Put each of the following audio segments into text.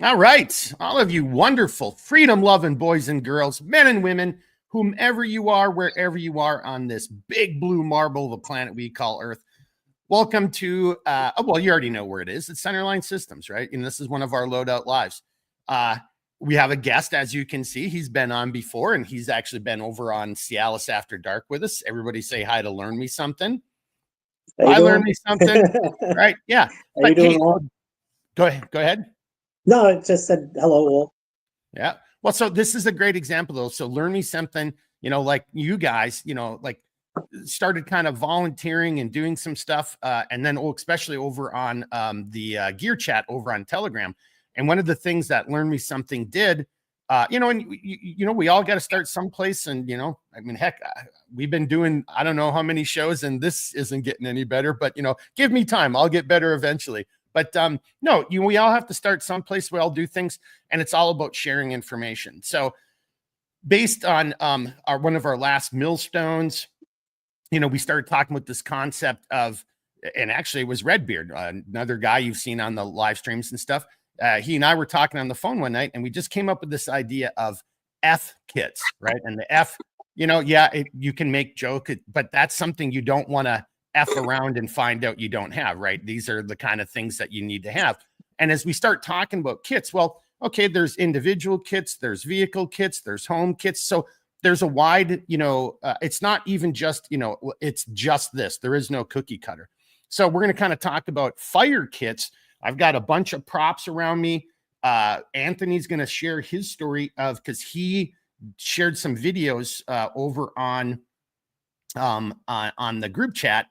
All right, all of you wonderful freedom-loving boys and girls, men and women, whomever you are, wherever you are on this big blue marble of a planet we call Earth, welcome to, well, you already know where it is. It's Centerline Systems, right? And this is one of our loadout lives. We have a guest, as you can see. He's been on before, and he's actually been over on CLS After Dark with us. Everybody say hi to Learn Me Something. I learned me something, right? Yeah. Are you doing well? Go ahead. Go ahead. No, it just said hello all. Yeah. Well, so this is a great example though. So Learn Me Something, like you guys, like started kind of volunteering and doing some stuff. And then especially over on the Gear Chat over on Telegram. And one of the things that Learn Me Something did, and we all got to start someplace. And, I mean, heck, we've been doing, I don't know how many shows, and this isn't getting any better, but, give me time. I'll get better eventually. But no, we all have to start someplace. We all do things, and it's all about sharing information. So based on one of our last millstones, we started talking with this concept of, and actually it was Redbeard, another guy you've seen on the live streams and stuff. He and I were talking on the phone one night, and we just came up with this idea of F kits, right? And the F, you can make joke, but that's something you don't want to F around and find out you don't have, right? These are the kind of things that you need to have. And as we start talking about kits, well, okay, there's individual kits, there's vehicle kits, there's home kits. So there's a wide, it's not even just, it's just this. There is no cookie cutter. So we're going to kind of talk about fire kits. I've got a bunch of props around me. Anthony's going to share his story because he shared some videos over on the group chat.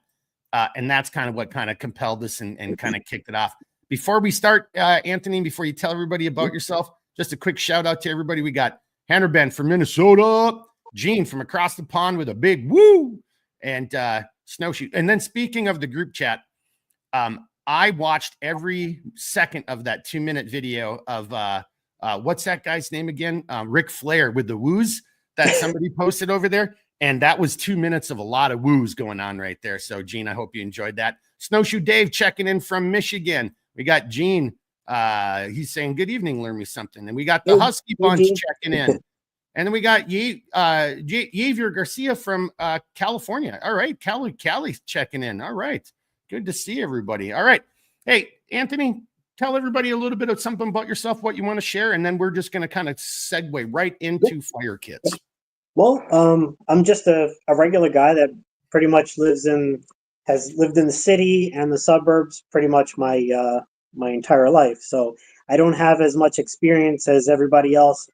And that's kind of what kind of compelled this and kind of kicked it off. Before we start, Anthony, before you tell everybody about yourself, just a quick shout out to everybody. We got Hannah Ben from Minnesota, Gene from across the pond with a big woo, and Snowshoe. And then speaking of the group chat, I watched every second of that 2-minute video of what's that guy's name again? Ric Flair with the woos that somebody posted over there. And that was 2 minutes of a lot of woos going on right there. So, Gene, I hope you enjoyed that. Snowshoe Dave checking in from Michigan. We got Gene. He's saying, good evening, Learn Me Something. And we got the Husky Bunch checking in. And then we got Javier Garcia from California. All right. Cali's checking in. All right. Good to see everybody. All right. Hey, Anthony, tell everybody a little bit of something about yourself, what you want to share. And then we're just going to kind of segue right into fire kits. Well, I'm just a regular guy that pretty much has lived in the city and the suburbs pretty much my entire life. So I don't have as much experience as everybody else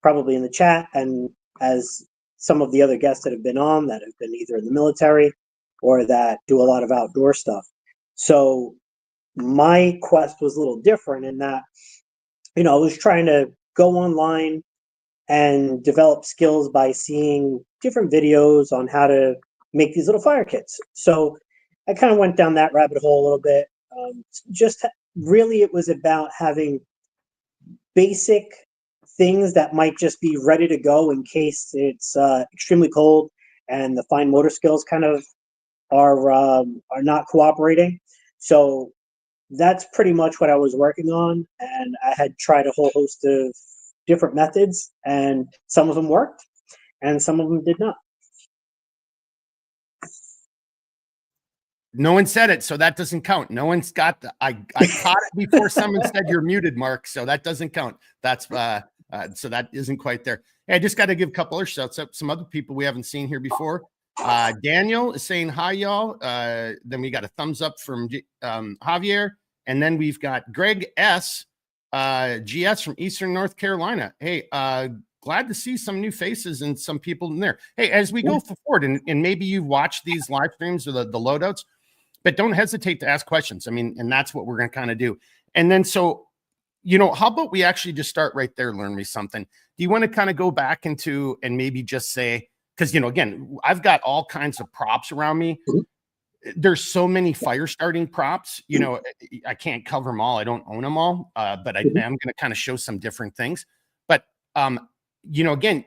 probably in the chat and as some of the other guests that have been on that have been either in the military or that do a lot of outdoor stuff. So my quest was a little different in that, I was trying to go online and develop skills by seeing different videos on how to make these little fire kits. So I kind of went down that rabbit hole a little bit. Just really it was about having basic things that might just be ready to go in case it's extremely cold and the fine motor skills kind of are not cooperating. So that's pretty much what I was working on. And I had tried a whole host of different methods, and some of them worked and some of them did not. No one said it, so that doesn't count. No one's got the I caught it before someone said you're muted, Mark, so that doesn't count. That's so that isn't quite there. Hey, I just got to give a couple other shouts out, some other people we haven't seen here before. Daniel is saying hi, y'all. Then we got a thumbs up from Javier, and then we've got Greg S. GS from Eastern North Carolina. Hey, glad to see some new faces and some people in there. Hey, as we go forward, and maybe you've watched these live streams or the loadouts, but don't hesitate to ask questions. I mean, and that's what we're going to kind of do. And then, so, how about we actually just start right there, Learn Me Something. Do you want to kind of go back into and maybe just say, because, again, I've got all kinds of props around me. There's so many fire starting props, I can't cover them all. I don't own them all, but I am going to kind of show some different things. But, again,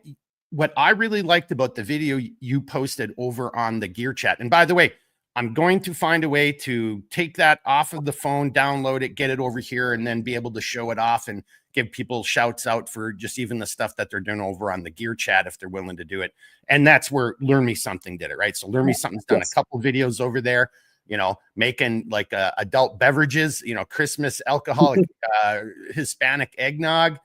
what I really liked about the video you posted over on the Gear Chat, and by the way, I'm going to find a way to take that off of the phone, download it, get it over here, and then be able to show it off and give people shouts out for just even the stuff that they're doing over on the gear chat if they're willing to do it. And that's where Learn Me Something did it, right? So Learn Me Something's done a couple videos over there, you know, making like adult beverages, you know, Christmas alcoholic Hispanic eggnog,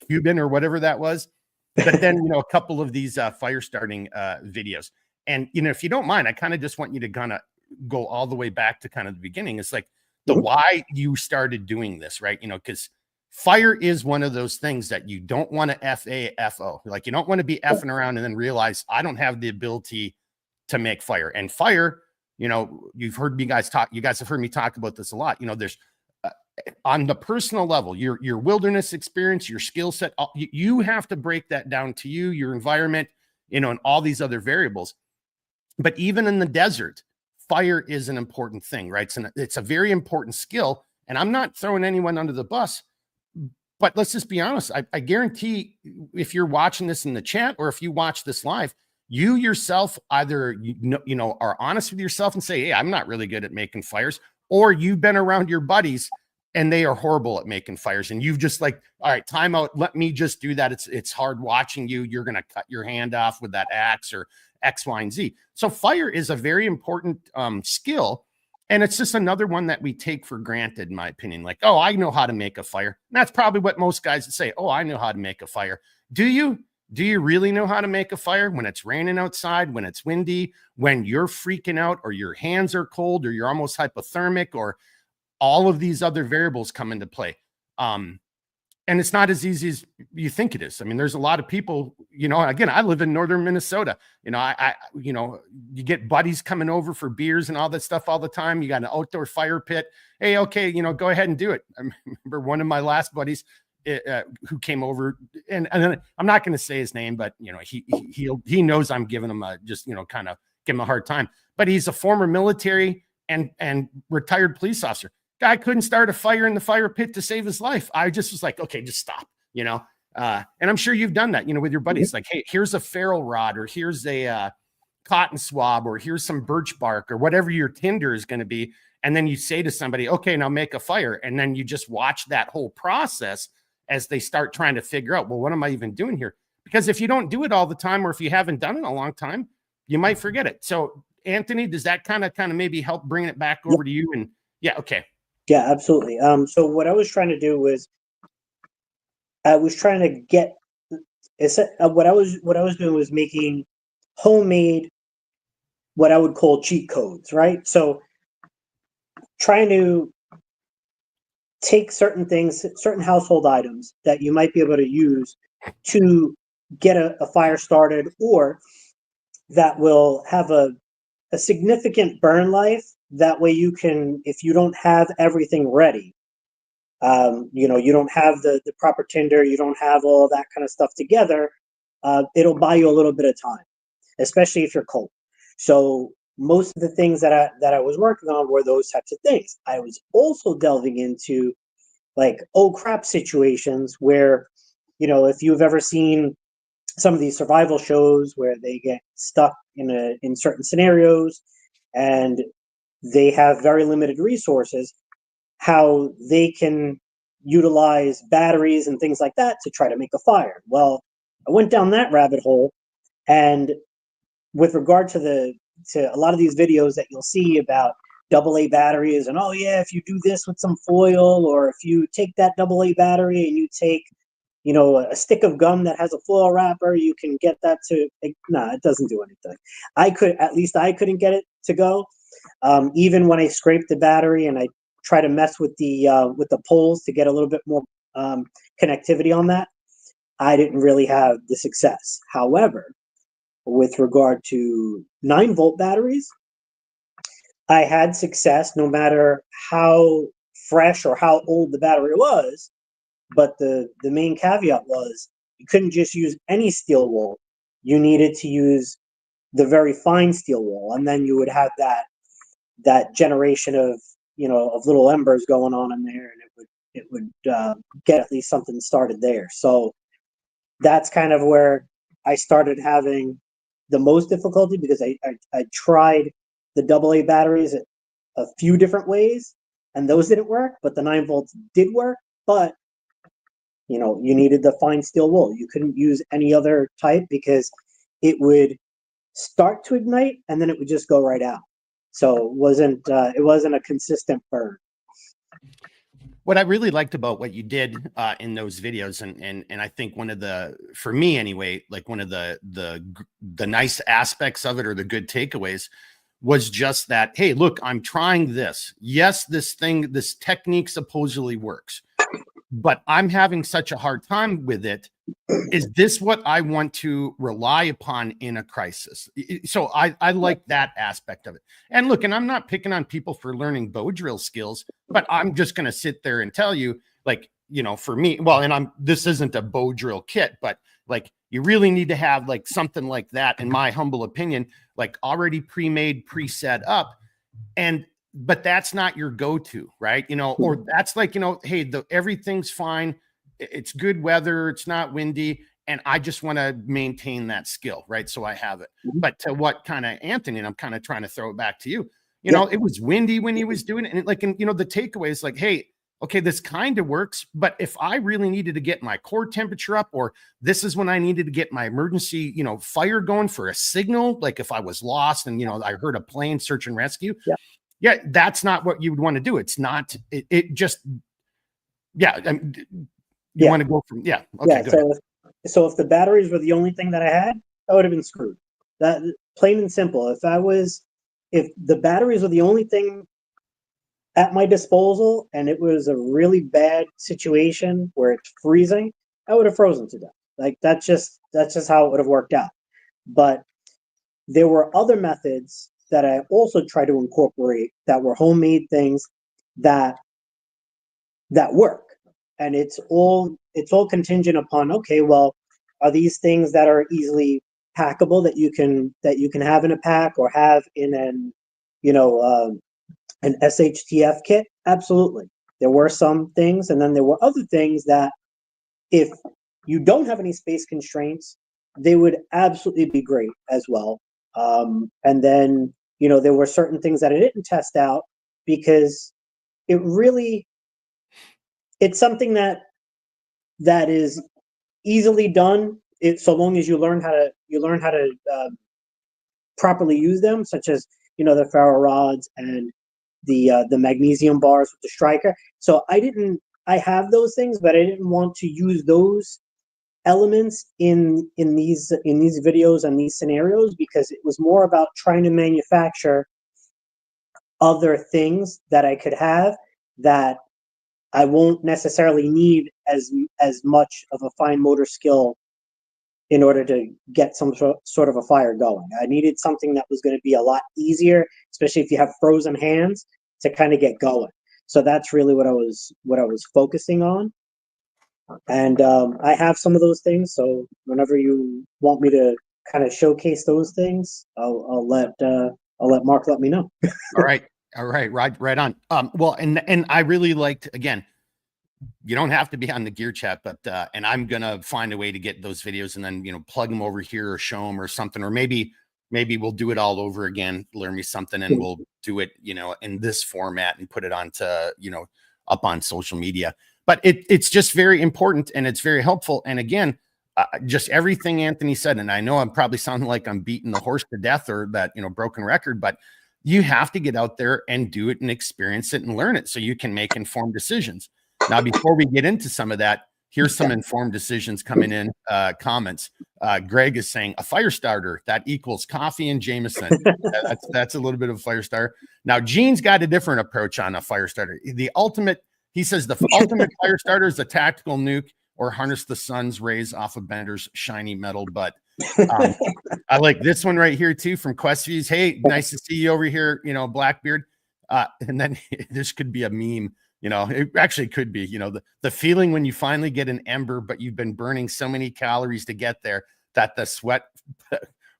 Cuban or whatever that was. But then, you know, a couple of these fire starting videos. And, you know, if you don't mind, I kind of just want you to kind of go all the way back to kind of the beginning. It's like the why you started doing this, right? You know, because fire is one of those things that you don't want to FAFO. Like, you don't want to be effing around and then realize I don't have the ability to make fire. And fire, you know, you've heard me guys talk, you guys have heard me talk about this a lot. You know, there's on the personal level, your wilderness experience, your skill set, you have to break that down to you, your environment, you know, and all these other variables. But even in the desert, fire is an important thing, right? It's a very important skill. And I'm not throwing anyone under the bus, but let's just be honest. I guarantee if you're watching this in the chat or if you watch this live, you yourself either, you know, are honest with yourself and say, hey, I'm not really good at making fires, or you've been around your buddies and they are horrible at making fires. And you've just like, all right, time out. Let me just do that. It's hard watching you. You're going to cut your hand off with that axe or X, Y, and Z. So fire is a very important skill. And it's just another one that we take for granted, in my opinion. Like, oh, I know how to make a fire. And that's probably what most guys would say. Oh, I know how to make a fire. Do you? Do you really know how to make a fire when it's raining outside, when it's windy, when you're freaking out or your hands are cold or you're almost hypothermic or all of these other variables come into play? And it's not as easy as you think it is. I mean, there's a lot of people, you know, again, I live in northern Minnesota. You know, you know, you get buddies coming over for beers and all that stuff all the time. You got an outdoor fire pit. Hey, okay, you know, go ahead and do it. I remember one of my last buddies who came over, and I'm not going to say his name, but you know, he knows I'm giving him just, you know, kind of give him a hard time. But he's a former military and retired police officer. Guy couldn't start a fire in the fire pit to save his life. I just was like, okay, just stop, you know? And I'm sure you've done that, you know, with your buddies. Like, hey, here's a ferro rod, or here's a cotton swab, or here's some birch bark, or whatever your tinder is going to be. And then you say to somebody, okay, now make a fire. And then you just watch that whole process as they start trying to figure out, well, what am I even doing here? Because if you don't do it all the time, or if you haven't done it in a long time, you might forget it. So Anthony, does that kind of maybe help bring it back over to you? And yeah, okay. Yeah, absolutely. So what I was trying to do was, I was trying to get, what I was doing was making homemade, what I would call cheat codes, right? So trying to take certain things, certain household items that you might be able to use to get a fire started, or that will have a significant burn life. That way you can, if you don't have everything ready, you know, you don't have the proper tinder, you don't have all that kind of stuff together, it'll buy you a little bit of time, especially if you're cold. So most of the things that I was working on were those types of things. I was also delving into like, oh crap situations where, you know, if you've ever seen some of these survival shows where they get stuck in certain scenarios and they have very limited resources, how they can utilize batteries and things like that to try to make a fire. Well, I went down that rabbit hole, and with regard to a lot of these videos that you'll see about AA batteries, and oh yeah, if you do this with some foil, or if you take that AA battery and you take, you know, a stick of gum that has a foil wrapper, you can get that to, nah, it doesn't do anything. I couldn't get it to go. Even when I scraped the battery and I try to mess with the poles to get a little bit more connectivity on that, I didn't really have the success. However, with regard to 9-volt batteries, I had success no matter how fresh or how old the battery was. But the main caveat was you couldn't just use any steel wool. You needed to use the very fine steel wool, and then you would have that generation of, you know, of little embers going on in there, and it would get at least something started there. So that's kind of where I started having the most difficulty, because I tried the AA batteries a few different ways, and those didn't work, but the 9 volts did work. But you needed the fine steel wool. You couldn't use any other type because it would start to ignite and then it would just go right out. So it wasn't a consistent burn. What I really liked about what you did in those videos, and I think one of for me anyway, like one of the nice aspects of it, or the good takeaways, was just that, hey, look, I'm trying this. Yes, this technique supposedly works, but I'm having such a hard time with it. Is this what I want to rely upon in a crisis? So I like that aspect of it. And look, and I'm not picking on people for learning bow drill skills, but I'm just going to sit there and tell you, like, for me, well, and this isn't a bow drill kit, but like, you really need to have like something like that, in my humble opinion, like already pre-made, preset up. But that's not your go-to, right? Or that's like, hey, everything's fine. It's good weather. It's not windy. And I just want to maintain that skill, right? So I have it. But to what kind of Anthony, and I'm kind of trying to throw it back to you, it was windy when he was doing it. And the takeaway is like, hey, okay, this kind of works. But if I really needed to get my core temperature up, or this is when I needed to get my emergency, fire going for a signal, like if I was lost and, I heard a plane, search and rescue. Yeah, that's not what you would want to do. It's not, it just, yeah. You want to go from, okay, so if the batteries were the only thing that I had, I would have been screwed. That, plain and simple. If the batteries were the only thing at my disposal and it was a really bad situation where it's freezing, I would have frozen to death. Like that's just how it would have worked out. But there were other methods that I also tried to incorporate that were homemade things that work. And it's all contingent upon, okay, well, are these things that are easily packable that you can have in a pack or have in an SHTF kit? Absolutely. There were some things, and then there were other things that if you don't have any space constraints, they would absolutely be great as well. And then, there were certain things that I didn't test out because it's something that is easily done. So long as you learn how to properly use them, such as the ferro rods and the magnesium bars with the striker. So I have those things, but I didn't want to use those elements in these videos and these scenarios because it was more about trying to manufacture other things that I could have that I won't necessarily need as much of a fine motor skill in order to get some sort of a fire going. I needed something that was going to be a lot easier, especially if you have frozen hands, to kind of get going. So that's really what I was focusing on. And I have some of those things. So whenever you want me to kind of showcase those things, I'll let Mark let me know. All right. Right on. Well, and I really liked, again, you don't have to be on the gear chat, but and I'm gonna find a way to get those videos and then plug them over here or show them or something, or maybe we'll do it all over again, learn me something, and we'll do it in this format and put it onto up on social media. But it's just very important and it's very helpful. And again, just everything Anthony said, and I know I'm probably sounding like I'm beating the horse to death or that broken record, but you have to get out there and do it and experience it and learn it so you can make informed decisions. Now, before we get into some of that, here's some informed decisions coming in comments. Greg is saying a fire starter that equals coffee and Jameson. That's a little bit of a fire starter. Now, Gene's got a different approach on a fire starter. He says the ultimate fire starter is a tactical nuke or harness the sun's rays off of Bender's shiny metal butt. I like this one right here too from Questviews. Hey, nice to see you over here, Blackbeard. And then this could be a meme. It actually could be, the feeling when you finally get an ember, but you've been burning so many calories to get there that the sweat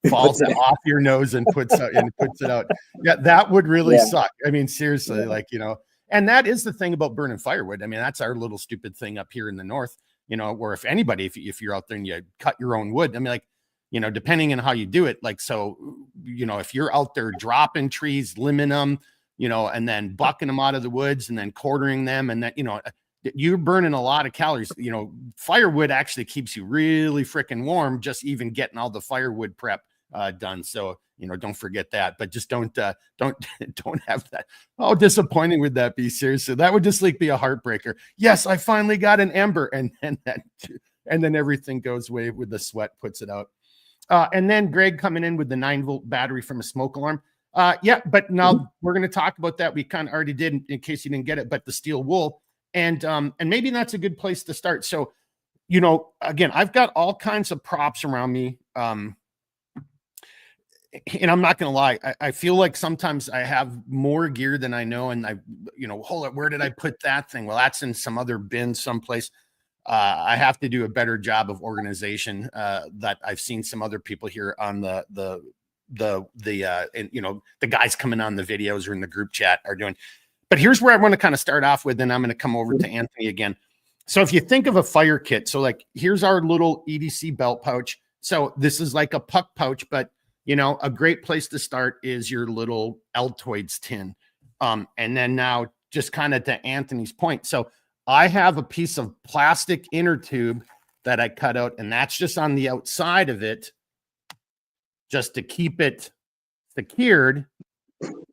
falls off your nose and puts it out. Yeah, that would really suck. I mean, seriously, and that is the thing about burning firewood. I mean, that's our little stupid thing up here in the north, where if you're out there and you cut your own wood, I mean, you know, depending on how you do it. Like, so, you know, if you're out there dropping trees, limbing them, you know, and then bucking them out of the woods and then quartering them, and that, you know, you're burning a lot of calories. You know, firewood actually keeps you really freaking warm, just even getting all the firewood prep done. So, you know, don't forget that, but just don't don't have that. How disappointing would that be? Seriously, that would just like be a heartbreaker. Yes, I finally got an ember, and then everything goes away with the sweat, puts it out. And then Greg coming in with the 9-volt battery from a smoke alarm. Yeah, but now we're going to talk about that. We kind of already did in case you didn't get it, but the steel wool, and maybe that's a good place to start. So, you know, again, I've got all kinds of props around me. And I'm not going to lie, I feel like sometimes I have more gear than I know. And you know, hold it, where did I put that thing? Well, that's in some other bin someplace. I have to do a better job of organization that I've seen some other people here on and, you know, the guys coming on the videos or in the group chat are doing. But here's where I want to kind of start off with, and I'm going to come over to Anthony again. So if you think of a fire kit, so like here's our little EDC belt pouch. So this is like a puck pouch, but you know, a great place to start is your little Altoids tin. And then now just kind of to Anthony's point. So I have a piece of plastic inner tube that I cut out, and that's just on the outside of it, just to keep it secured.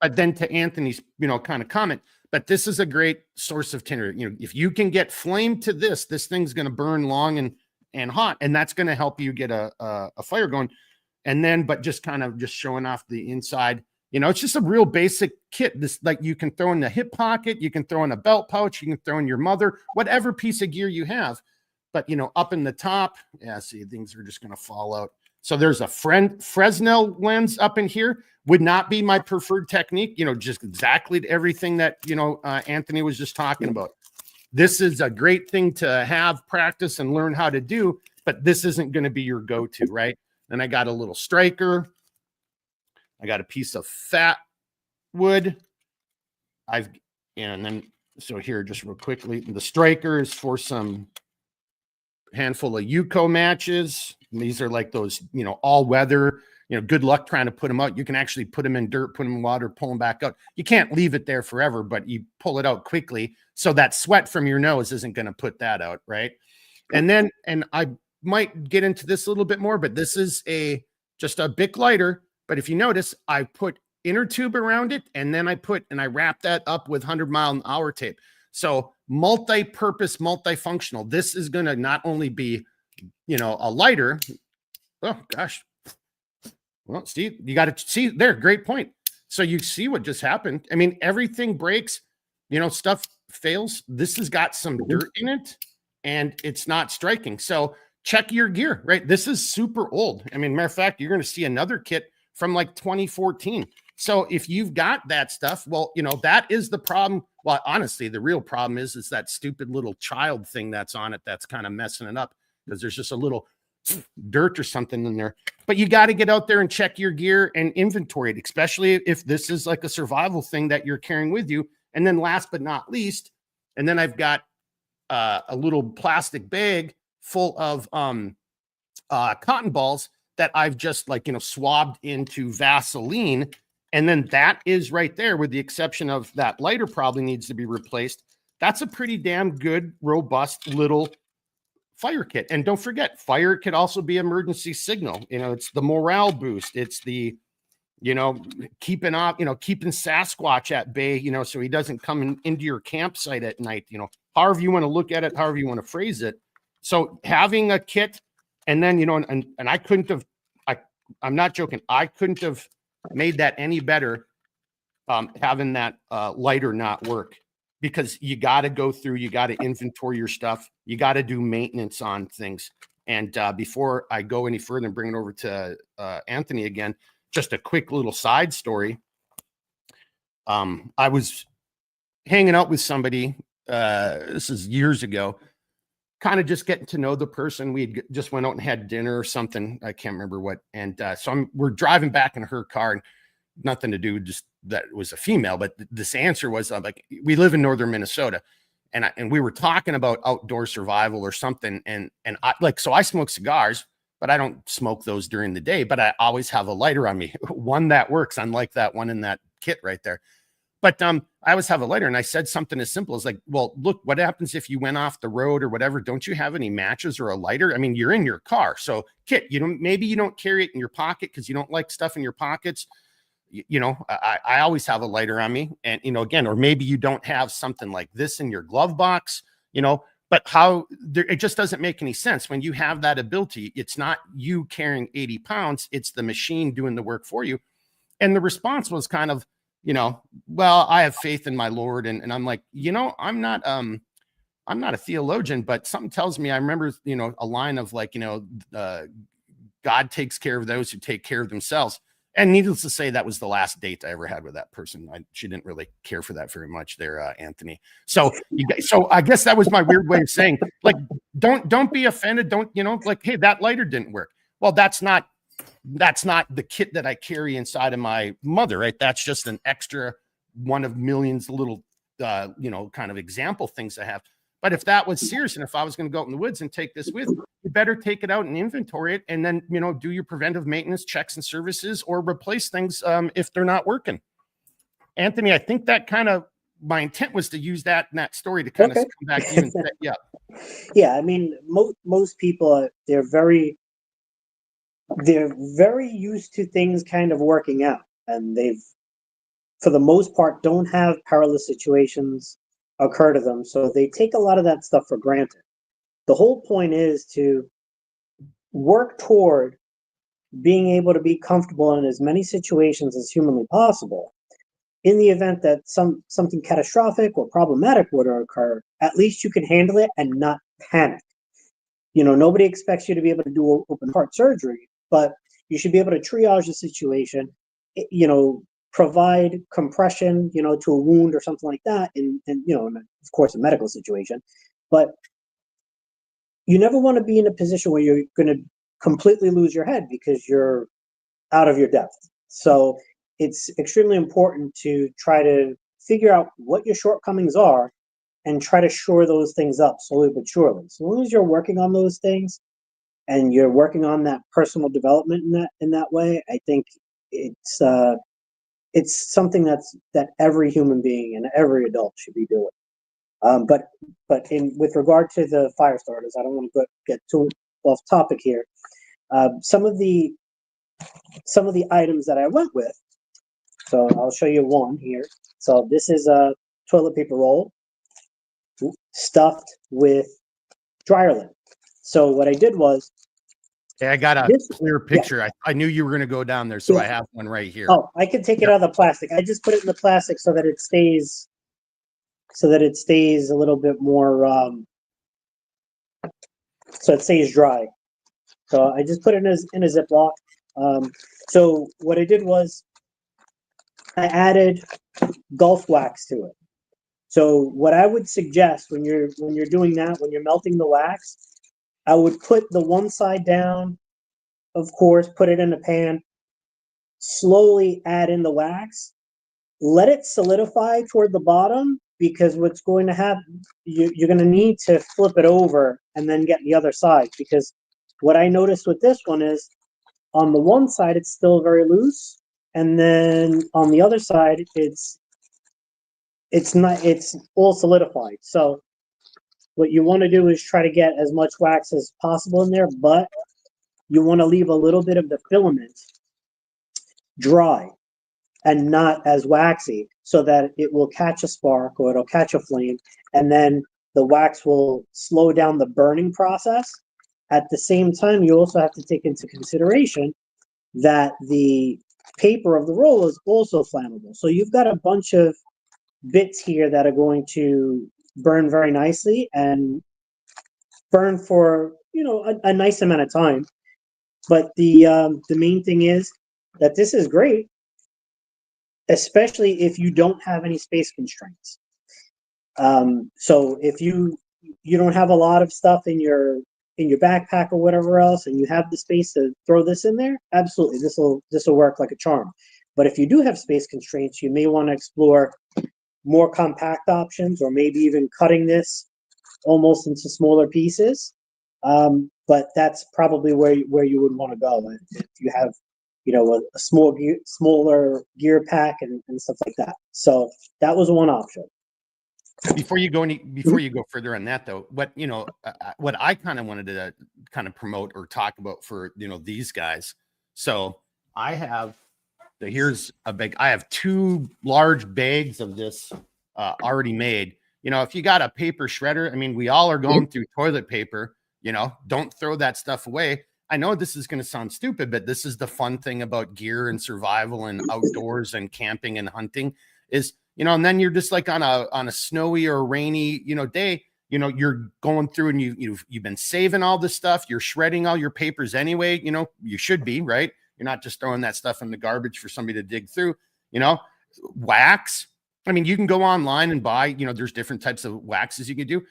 But then to Anthony's, you know, kind of comment, but this is a great source of tinder. You know, if you can get flame to this thing's going to burn long and hot, and that's going to help you get a fire going. And then, but just kind of just showing off the inside, you know, it's just a real basic kit. This, like, you can throw in the hip pocket, you can throw in a belt pouch, you can throw in your mother, whatever piece of gear you have. But, you know, up in the top, yeah, see, things are just going to fall out. So there's a Fresnel lens up in here. Would not be my preferred technique, you know, just exactly everything that, you know, Anthony was just talking about. This is a great thing to have practice and learn how to do, but this isn't going to be your go-to, right? Then I got a little striker. I got a piece of fat wood. And then, so here, just real quickly, the striker is for some handful of Yuko matches. And these are like those, you know, all weather, you know, good luck trying to put them out. You can actually put them in dirt, put them in water, pull them back out. You can't leave it there forever, but you pull it out quickly. So that sweat from your nose isn't going to put that out. Right. And then, and I might get into this a little bit more, but this is just a Bic lighter. But if you notice, I put inner tube around it, and then I wrap that up with 100-mile-an-hour tape. So multi-purpose, multifunctional. This is going to not only be, you know, a lighter. Oh gosh. Well, Steve, you got to see there. Great point. So you see what just happened. I mean, everything breaks, you know, stuff fails. This has got some dirt in it, and it's not striking. So check your gear, right? This is super old. I mean, matter of fact, you're going to see another kit from like 2014. So if you've got that stuff, well, you know, that is the problem. Well, honestly, the real problem is that stupid little child thing that's on it that's kind of messing it up, because there's just a little dirt or something in there. But you got to get out there and check your gear and inventory it, especially if this is like a survival thing that you're carrying with you. And then last but not least, and then I've got a little plastic bag full of cotton balls that I've just, like, you know, swabbed into Vaseline. And then that is right there, with the exception of that lighter probably needs to be replaced. That's a pretty damn good, robust little fire kit. And don't forget, fire could also be emergency signal. You know, it's the morale boost. It's the, you know, keeping Sasquatch at bay, you know, so he doesn't come into your campsite at night, you know, however you want to look at it, however you want to phrase it. So having a kit, and then, you know, and I couldn't have, I'm not joking, I couldn't have made that any better, having that lighter not work, because you got to go through, you got to inventory your stuff, you got to do maintenance on things. And before I go any further and bring it over to Anthony again, just a quick little side story. I was hanging out with somebody, this is years ago, kind of just getting to know the person. We just went out and had dinner or something. I can't remember what. And so we're driving back in her car, and nothing to do, just that it was a female. But this answer was like, we live in northern Minnesota, and we were talking about outdoor survival or something. And I, like, so I smoke cigars, but I don't smoke those during the day, but I always have a lighter on me, one that works, unlike that one in that kit right there. But I always have a lighter, and I said something as simple as like, well, look, what happens if you went off the road or whatever? Don't you have any matches or a lighter? I mean, you're in your car. So Kit, maybe you don't carry it in your pocket because you don't like stuff in your pockets. I always have a lighter on me, and, again, or maybe you don't have something like this in your glove box, but it just doesn't make any sense when you have that ability. It's not you carrying 80 pounds. It's the machine doing the work for you. And the response was kind of, well, I have faith in my Lord. And I'm like, I'm not a theologian, but something tells me, I remember, a line of like, God takes care of those who take care of themselves. And needless to say, that was the last date I ever had with that person. She didn't really care for that very much there, Anthony. So I guess that was my weird way of saying, like, don't be offended. Don't, like, hey, that lighter didn't work. Well, that's not the kit that I carry inside of my mother, right? That's just an extra one of millions of little, kind of example things I have. But if that was serious, and if I was going to go out in the woods and take this with, you better take it out and inventory it, and then, do your preventive maintenance checks and services, or replace things if they're not working. Anthony, I think that kind of, my intent was to use that in that story to kind of come back to you and set you up. Yeah, I mean, most people, they're very used to things kind of working out, and they've, for the most part, don't have perilous situations occur to them, so they take a lot of that stuff for granted. The whole point is to work toward being able to be comfortable in as many situations as humanly possible. In the event that something catastrophic or problematic were to occur, at least you can handle it and not panic. Nobody expects you to be able to do open heart surgery, but you should be able to triage the situation, provide compression, to a wound or something like that, and of course, a medical situation. But you never want to be in a position where you're going to completely lose your head because you're out of your depth. So it's extremely important to try to figure out what your shortcomings are and try to shore those things up slowly but surely. So long as you're working on those things and you're working on that personal development in that way, I think it's something that every human being and every adult should be doing. But with regard to the fire starters, I don't want to get too off topic here. Some of the items that I went with. So I'll show you one here. So this is a toilet paper roll stuffed with dryer lint. So what I did was, I got a clear picture. Yeah. I knew you were going to go down there, so I have one right here. Oh, I can take it out of the plastic. I just put it in the plastic so that it stays a little bit more, so it stays dry. So I just put it in a Ziploc. So what I did was I added Gulf wax to it. So what I would suggest when you're doing that, when you're melting the wax, I would put the one side down, of course, put it in a pan, slowly add in the wax, let it solidify toward the bottom, because what's going to happen, you're going to need to flip it over and then get the other side, because what I noticed with this one is on the one side it's still very loose, and then on the other side it's all solidified. So what you want to do is try to get as much wax as possible in there, but you want to leave a little bit of the filament dry and not as waxy, so that it will catch a spark or it'll catch a flame, and then the wax will slow down the burning process. At the same time, you also have to take into consideration that the paper of the roll is also flammable. So you've got a bunch of bits here that are going to burn very nicely and burn for a nice amount of time. But the main thing is that this is great, especially if you don't have any space constraints. So if you don't have a lot of stuff in your backpack or whatever else, and you have the space to throw this in there, absolutely, this will work like a charm. But if you do have space constraints, you may want to explore more compact options, or maybe even cutting this almost into smaller pieces. but that's probably where you would want to go if you have, you know, a smaller gear pack and stuff like that. So that was one option. Before you go further on that, though, what what I kind of wanted to kind of promote or talk about for these guys. So I have I have 2 large bags of this already made. If you got a paper shredder, I mean, we all are going through toilet paper. Don't throw that stuff away. I know this is going to sound stupid, but this is the fun thing about gear and survival and outdoors and camping and hunting is, and then you're just like on a snowy or rainy, day, you're going through and you've been saving all this stuff. You're shredding all your papers anyway. You should be, right? You're not just throwing that stuff in the garbage for somebody to dig through, wax. I mean, you can go online and buy, there's different types of waxes you can do.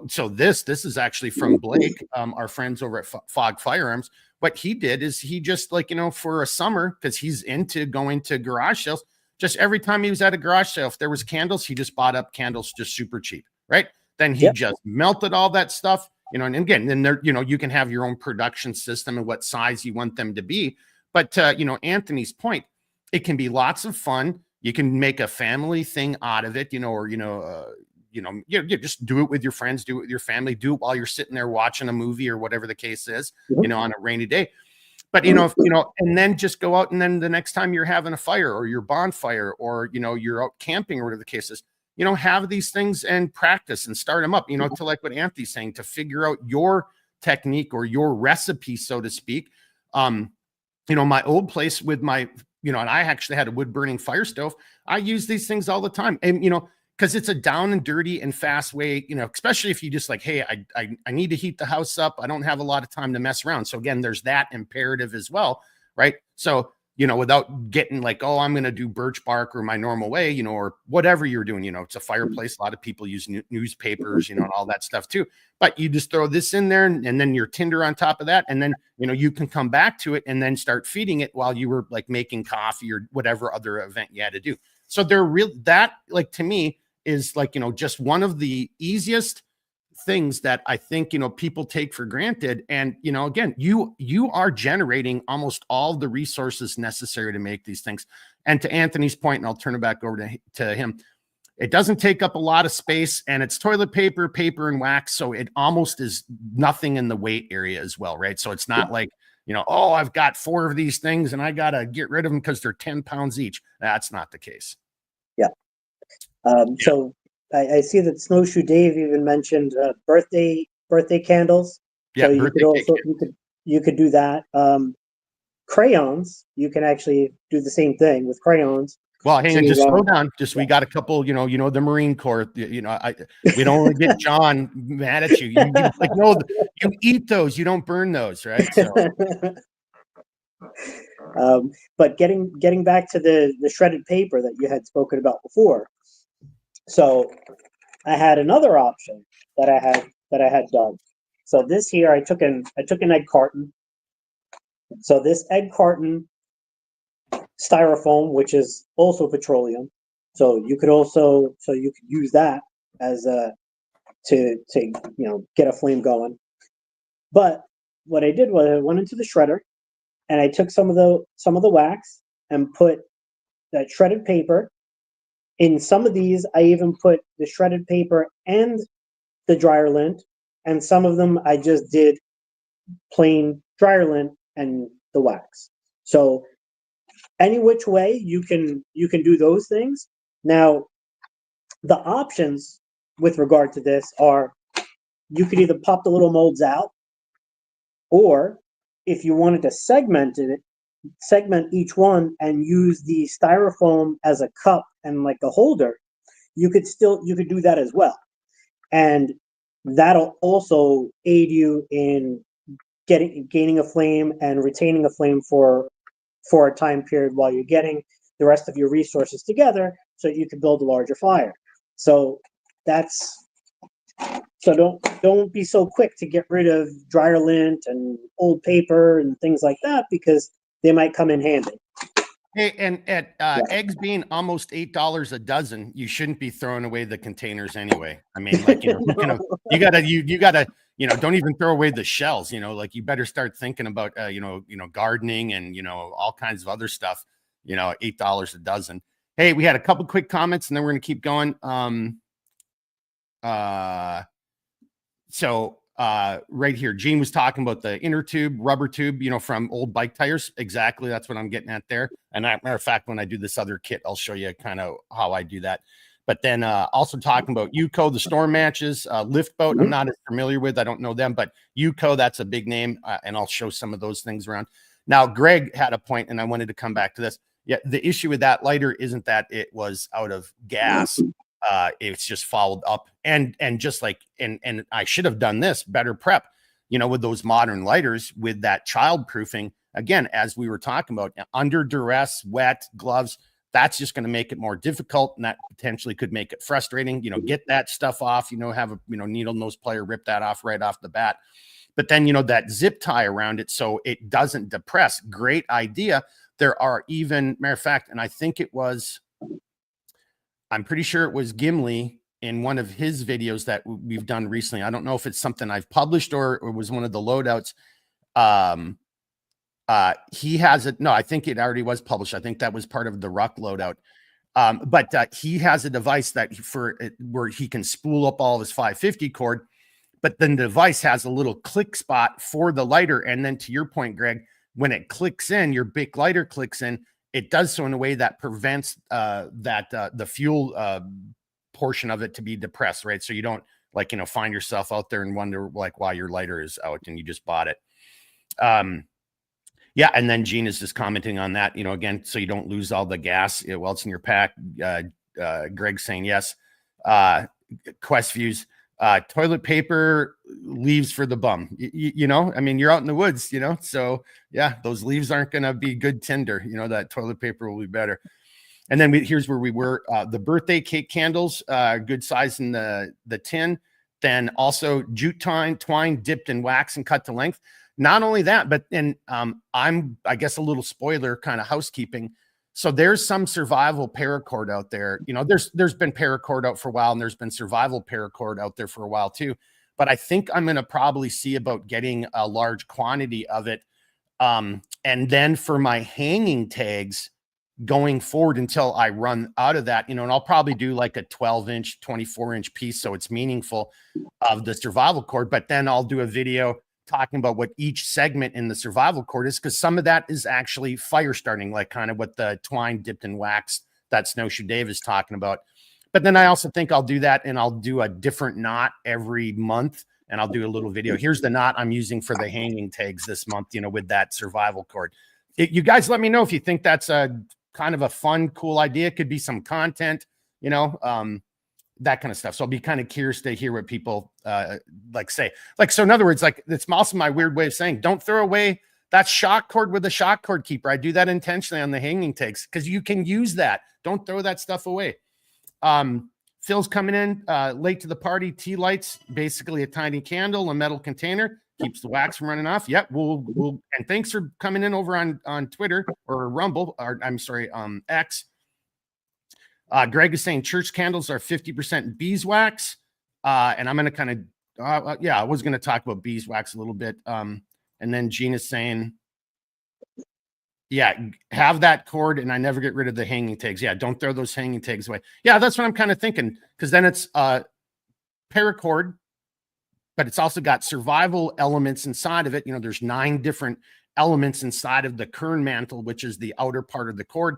So this is actually from Blake, our friends over at Fog Firearms. What he did is he just for a summer, because he's into going to garage sales, just every time he was at a garage sale, if there was candles, he just bought up candles just super cheap, right? Then he just melted all that stuff, and again, then there, you can have your own production system and what size you want them to be. But Anthony's point, it can be lots of fun. You can make a family thing out of it, or you just do it with your friends, do it with your family, do it while you're sitting there watching a movie or whatever the case is, on a rainy day. But, and then just go out, and then the next time you're having a fire or your bonfire or, you're out camping or whatever the case is, have these things and practice and start them up, to like what Anthony's saying, to figure out your technique or your recipe, so to speak. My old place with my, and I actually had a wood burning fire stove. I use these things all the time. And, because it's a down and dirty and fast way, especially if you just like, hey, I need to heat the house up. I don't have a lot of time to mess around. So again, there's that imperative as well, right? So, without getting like, oh, I'm going to do birch bark or my normal way, or whatever you're doing, it's a fireplace. A lot of people use newspapers, and all that stuff too. But you just throw this in there and then your tinder on top of that. And then, you can come back to it and then start feeding it while you were like making coffee or whatever other event you had to do. So that like, to me, is like, just one of the easiest things that I think, people take for granted. And, again, you are generating almost all the resources necessary to make these things. And to Anthony's point, and I'll turn it back over to him, it doesn't take up a lot of space, and it's toilet paper, and wax. So it almost is nothing in the weight area as well, right? So it's not like, oh, I've got 4 of these things and I got to get rid of them because they're 10 pounds each. That's not the case. Yeah. So I see that Snowshoe Dave even mentioned birthday candles. Yeah, so you could do that. Crayons, you can actually do the same thing with crayons. Well, hang on, just slow down. We got a couple, the Marine Corps, we don't want to get John mad at you. You like, no, you eat those, you don't burn those, right? So. But getting back to the shredded paper that you had spoken about before. So I had another option that I had done. So this here, I took an egg carton. So this egg carton styrofoam, which is also petroleum. So you could use that as to get a flame going. But what I did was I went into the shredder and I took some of the wax and put that shredded paper. In some of these, I even put the shredded paper and the dryer lint, and some of them I just did plain dryer lint and the wax. So any which way you can do those things. Now, the options with regard to this are you could either pop the little molds out, or if you wanted to segment each one and use the styrofoam as a cup and like a holder, you could do that as well. And that'll also aid you in gaining a flame and retaining a flame for a time period while you're getting the rest of your resources together so you can build a larger fire. So don't be so quick to get rid of dryer lint and old paper and things like that, because they might come in handy. Hey, and at eggs being almost $8 a dozen, you shouldn't be throwing away the containers anyway. I mean, like, you gotta don't even throw away the shells, like you better start thinking about, gardening and, all kinds of other stuff, $8 a dozen. Hey, we had a couple quick comments and then we're going to keep going. Right here, Gene was talking about the inner tube, rubber tube, from old bike tires. Exactly. That's what I'm getting at there. And matter of fact, when I do this other kit, I'll show you kind of how I do that. But then also talking about UCO, the storm matches, lift boat. I'm not as familiar with, I don't know them, but UCO, that's a big name. And I'll show some of those things around. Now, Greg had a point, and I wanted to come back to this. Yeah, the issue with that lighter isn't that it was out of gas. It's just followed up and just like, and I should have done this better prep, with those modern lighters with that child proofing. Again, as we were talking about, under duress, wet gloves, that's just going to make it more difficult, and that potentially could make it frustrating. Get that stuff off, have a, needle nose plier, rip that off right off the bat. But then, that zip tie around it so it doesn't depress. Great idea. There are even, matter of fact, and I think I'm pretty sure it was Gimli in one of his videos that we've done recently. I don't know if it's something I've published or was one of the loadouts. He has it. No, I think it already was published. I think that was part of the Ruck loadout. But he has a device that where he can spool up all of his 550 cord, but then the device has a little click spot for the lighter. And then to your point, Greg, when it clicks in, your big lighter clicks in, it does so in a way that prevents the fuel portion of it to be depressed, right? So you don't find yourself out there and wonder why your lighter is out and you just bought it. Yeah, and then Gene is just commenting on that, again, so you don't lose all the gas while it's in your pack. Greg saying yes. Quest views, toilet paper, leaves for the bum. I mean, you're out in the woods, so yeah, those leaves aren't going to be good tinder. That toilet paper will be better. And then here's where we were. The birthday cake candles, good size in the tin. Then also jute twine dipped in wax and cut to length. Not only that, but then I guess a little spoiler kind of housekeeping. So there's some survival paracord out there. There's been paracord out for a while, and there's been survival paracord out there for a while too. But I think I'm going to probably see about getting a large quantity of it. And then for my hanging tags going forward until I run out of that, and I'll probably do like a 12-inch, 24-inch piece so it's meaningful of the survival cord. But then I'll do a video talking about what each segment in the survival cord is, because some of that is actually fire starting, like kind of what the twine dipped in wax that Snowshoe Dave is talking about. But then I also think I'll do that, and I'll do a different knot every month, and I'll do a little video. Here's the knot I'm using for the hanging tags this month, with that survival cord. You guys let me know if you think that's a kind of a fun, cool idea. It could be some content, that kind of stuff. So I'll be kind of curious to hear what people say. So in other words, it's also my weird way of saying, don't throw away that shock cord with a shock cord keeper. I do that intentionally on the hanging tags because you can use that. Don't throw that stuff away. Phil's coming in late to the party. Tea lights, basically a tiny candle, a metal container, keeps the wax from running off. Yep. We'll and thanks for coming in over on Twitter or Rumble, or I'm sorry, X. Greg is saying church candles are 50% beeswax. And I'm going to kind of, I was going to talk about beeswax a little bit. And then Gene is saying, yeah, have that cord, and I never get rid of the hanging tags. Yeah, don't throw those hanging tags away. Yeah, that's what I'm kind of thinking, because then it's paracord, but it's also got survival elements inside of it. There's 9 different elements inside of the kern mantle, which is the outer part of the cord.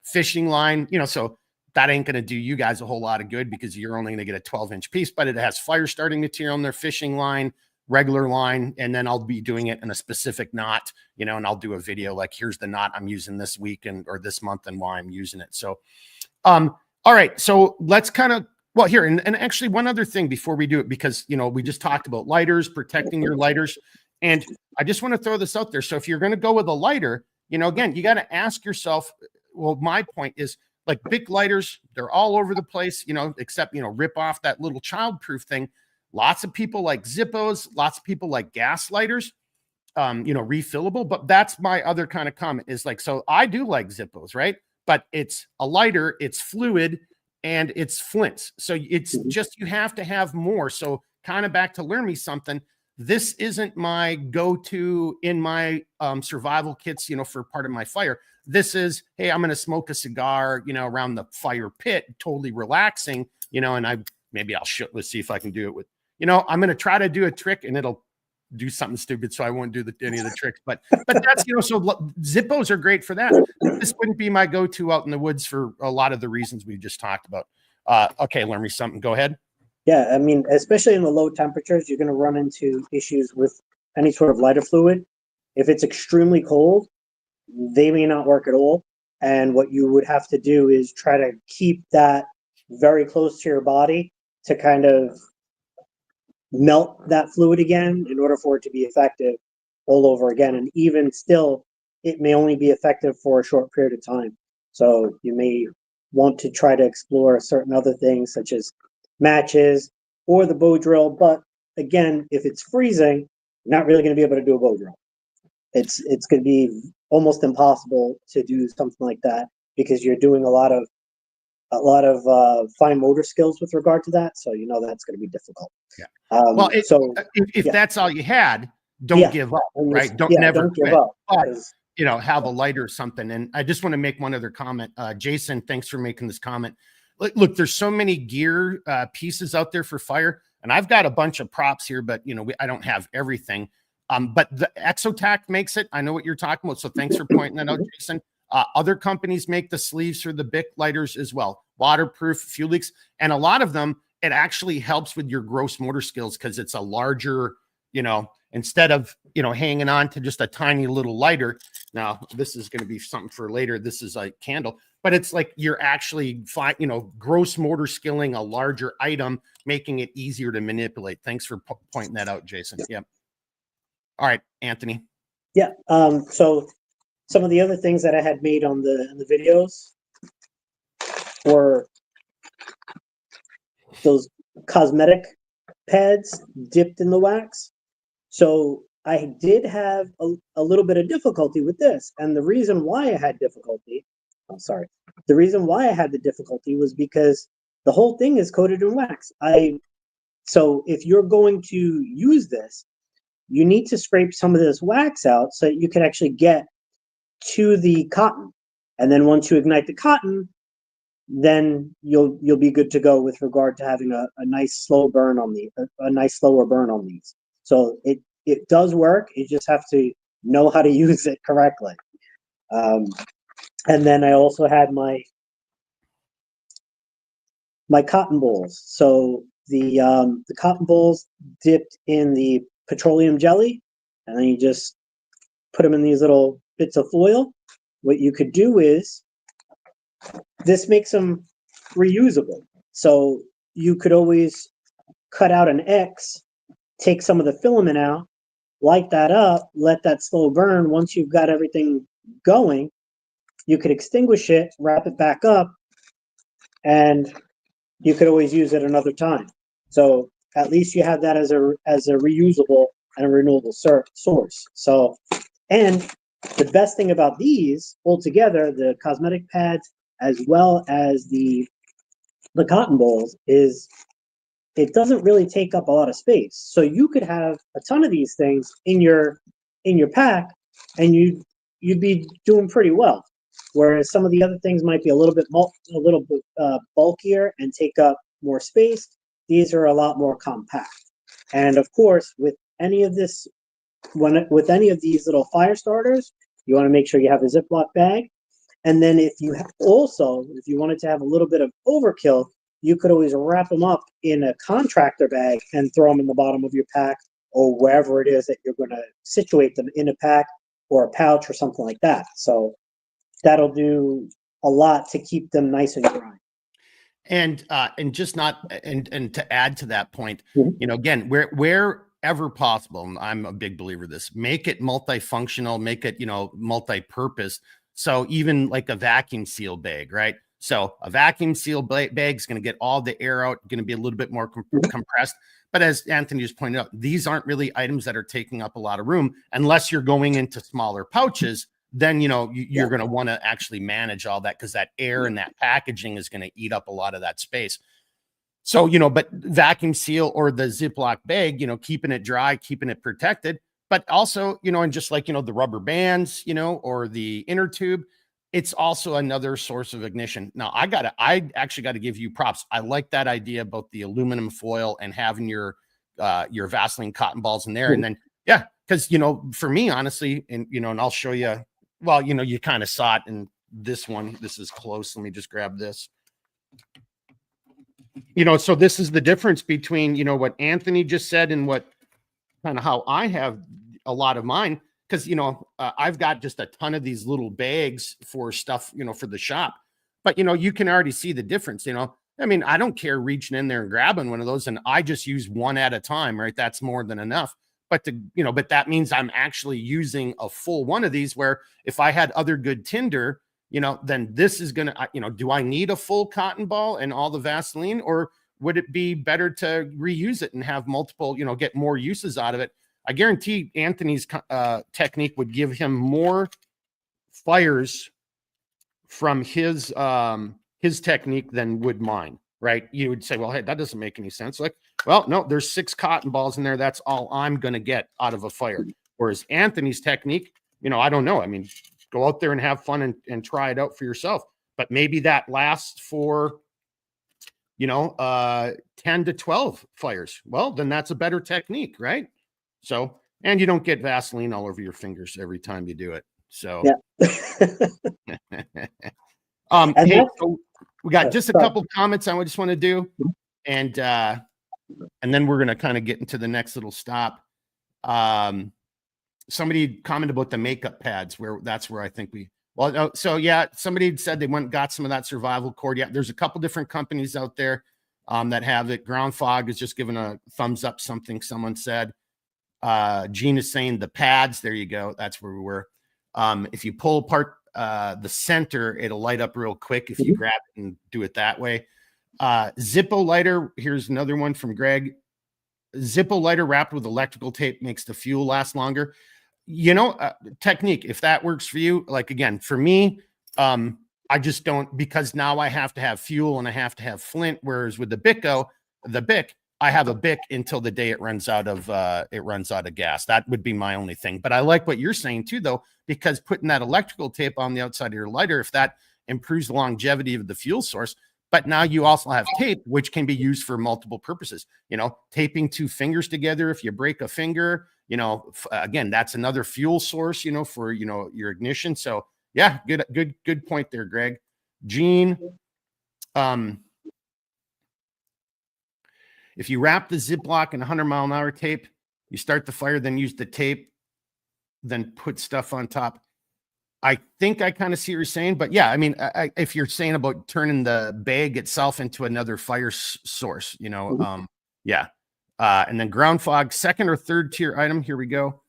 Fishing line, so that ain't going to do you guys a whole lot of good because you're only going to get a 12-inch piece, but it has fire starting material in their fishing line, regular line, and then I'll be doing it in a specific knot, and I'll do a video like, here's the knot I'm using this week or this month and why I'm using it. So, all right. So let's kind of, here, and actually one other thing before we do it, because, we just talked about lighters, protecting your lighters. And I just want to throw this out there. So if you're going to go with a lighter, again, you got to ask yourself, well, my point is, like big lighters, they're all over the place, except, rip off that little childproof thing. Lots of people like Zippos, lots of people like gas lighters, refillable. But that's my other kind of comment is so I do like Zippos, right? But it's a lighter, it's fluid, and it's flints. So it's just, you have to have more. So kind of back to learn me something. this isn't my go-to in my survival kits, you know, for part of my fire. This is, hey, I'm going to smoke a cigar, you know, around the fire pit, totally relaxing, you know, and maybe I'll let's see if I can do it with, you know, I'm going to try to do a trick and it'll do something stupid, so I won't do any of the tricks. But that's, you know, so Zippos are great for that. This wouldn't be my go-to out in the woods for a lot of the reasons we just talked about. Okay, learn me something. Go ahead. Yeah, I mean, especially in the low temperatures, you're going to run into issues with any sort of lighter fluid. If it's extremely cold, they may not work at all. And what you would have to do is try to keep that very close to your body to kind of melt that fluid again in order for it to be effective all over again. And even still, it may only be effective for a short period of time. So you may want to try to explore certain other things such as matches or the bow drill. But again, if it's freezing, you're not really going to be able to do a bow drill. It's going to be almost impossible to do something like that because you're doing a lot of fine motor skills with regard to that. So, you know, that's going to be difficult. Yeah. Well, if that's all you had, don't give up, right? Don't never give up. But, you know, have a lighter or something. And I just want to make one other comment. Jason, thanks for making this comment. Look, there's so many gear pieces out there for fire, and I've got a bunch of props here, but you know, I don't have everything. But the Exotac makes it. I know what you're talking about. So thanks for pointing that out, Jason. Other companies make the sleeves for the Bic lighters as well, waterproof, fuel leaks, and a lot of them, it actually helps with your gross motor skills because it's a larger, you know, instead of, you know, hanging on to just a tiny little lighter. Now, this is going to be something for later. This is a candle, but it's like you're actually, you know, gross motor skilling a larger item, making it easier to manipulate. Thanks for pointing that out, Jason. Yeah. All right, Anthony. Yeah. So some of the other things that I had made on the videos were those cosmetic pads dipped in the wax. So I did have a little bit of difficulty with this. And the reason why I had difficulty, the reason why I had the difficulty was because the whole thing is coated in wax. So if you're going to use this, you need to scrape some of this wax out so that you can actually get to the cotton. And then once you ignite the cotton, then you'll be good to go with regard to having a nice slow burn on a nice slower burn on these. So it does work. You just have to know how to use it correctly. And then I also had my cotton balls. So the cotton balls dipped in the petroleum jelly, and then you just put them in these little bits of foil. What you could do is this makes them reusable. So you could always cut out an X, take some of the filament out, light that up, let that slow burn. Once you've got everything going, you could extinguish it, wrap it back up, and you could always use it another time. So at least you have that as a reusable and a renewable source. So, and the best thing about these altogether, the cosmetic pads as well as the cotton balls, is it doesn't really take up a lot of space. So you could have a ton of these things in your pack, and you'd be doing pretty well. Whereas some of the other things might be a little bit bulkier and take up more space. These are a lot more compact. And of course, with any of these little fire starters, you want to make sure you have a Ziploc bag. And then if you wanted to have a little bit of overkill, you could always wrap them up in a contractor bag and throw them in the bottom of your pack or wherever it is that you're going to situate them, in a pack or a pouch or something like that. So that'll do a lot to keep them nice and dry. And just not, and to add to that point, you know, again, wherever possible, I'm a big believer of this, make it multifunctional, make it, you know, multi-purpose. So even like a vacuum seal bag, right? So a vacuum seal bag is going to get all the air out, going to be a little bit more compressed. But as Anthony just pointed out, these aren't really items that are taking up a lot of room unless you're going into smaller pouches. Then, you know, you're going to want to actually manage all that, because that air and that packaging is going to eat up a lot of that space. So, you know, but vacuum seal or the Ziploc bag, you know, keeping it dry, keeping it protected, but also, you know, and just like, you know, the rubber bands, you know, or the inner tube, it's also another source of ignition. Now, I actually got to give you props. I like that idea about the aluminum foil and having your Vaseline cotton balls in there. And then, yeah, because, you know, for me, honestly, and, you know, and I'll show you, well, you know, you kind of saw it in this one. This is close. Let me just grab this. You know, so this is the difference between, you know, what Anthony just said and what kind of how I have a lot of mine. Cause, you know, I've got just a ton of these little bags for stuff, you know, for the shop. But, you know, you can already see the difference, you know. I mean, I don't care reaching in there and grabbing one of those, and I just use one at a time, right? That's more than enough. But you know, but that means I'm actually using a full one of these, where if I had other good tinder, you know, then this is gonna, you know, do I need a full cotton ball and all the Vaseline, or would it be better to reuse it and have multiple, you know, get more uses out of it? I guarantee Anthony's technique would give him more fires from his technique than would mine, right? You would say, well, hey, that doesn't make any sense. Like, well, no, there's 6 cotton balls in there. That's all I'm going to get out of a fire. Whereas Anthony's technique, you know, I don't know. I mean, go out there and have fun and try it out for yourself. But maybe that lasts for, you know, 10 to 12 fires. Well, then that's a better technique, right? So, and you don't get Vaseline all over your fingers every time you do it. So, Yeah. hey, so we got just a couple comments I just want to do, and then we're gonna kind of get into the next little stop. Somebody commented about the makeup pads, where that's where I think we. Well, so yeah, somebody said they went and got some of that survival cord. Yeah, there's a couple different companies out there that have it. Ground Fog is just giving a thumbs up. Something someone said. Gene is saying the pads. There you go. That's where we were. If you pull apart the center, it'll light up real quick if you grab it and do it that way. Zippo lighter. Here's another one from Greg. Zippo lighter wrapped with electrical tape makes the fuel last longer. You know, technique, if that works for you. Like, again, for me, I just don't, because now I have to have fuel and I have to have flint. Whereas with the Bic, I have a Bic until the day it runs out of gas. That would be my only thing. But I like what you're saying too, though, because putting that electrical tape on the outside of your lighter, if that improves the longevity of the fuel source. But now you also have tape, which can be used for multiple purposes. You know, taping 2 fingers together if you break a finger. You know, again, that's another fuel source. You know, for, you know, your ignition. So yeah, good point there, Greg. Gene, if you wrap the Ziploc in 100-mile-an-hour tape, you start the fire, then use the tape, then put stuff on top. I think I kind of see what you're saying, but yeah, I mean, if you're saying about turning the bag itself into another fire source, you know, yeah. And then Ground Fog, 2nd or 3rd tier item. Here we go.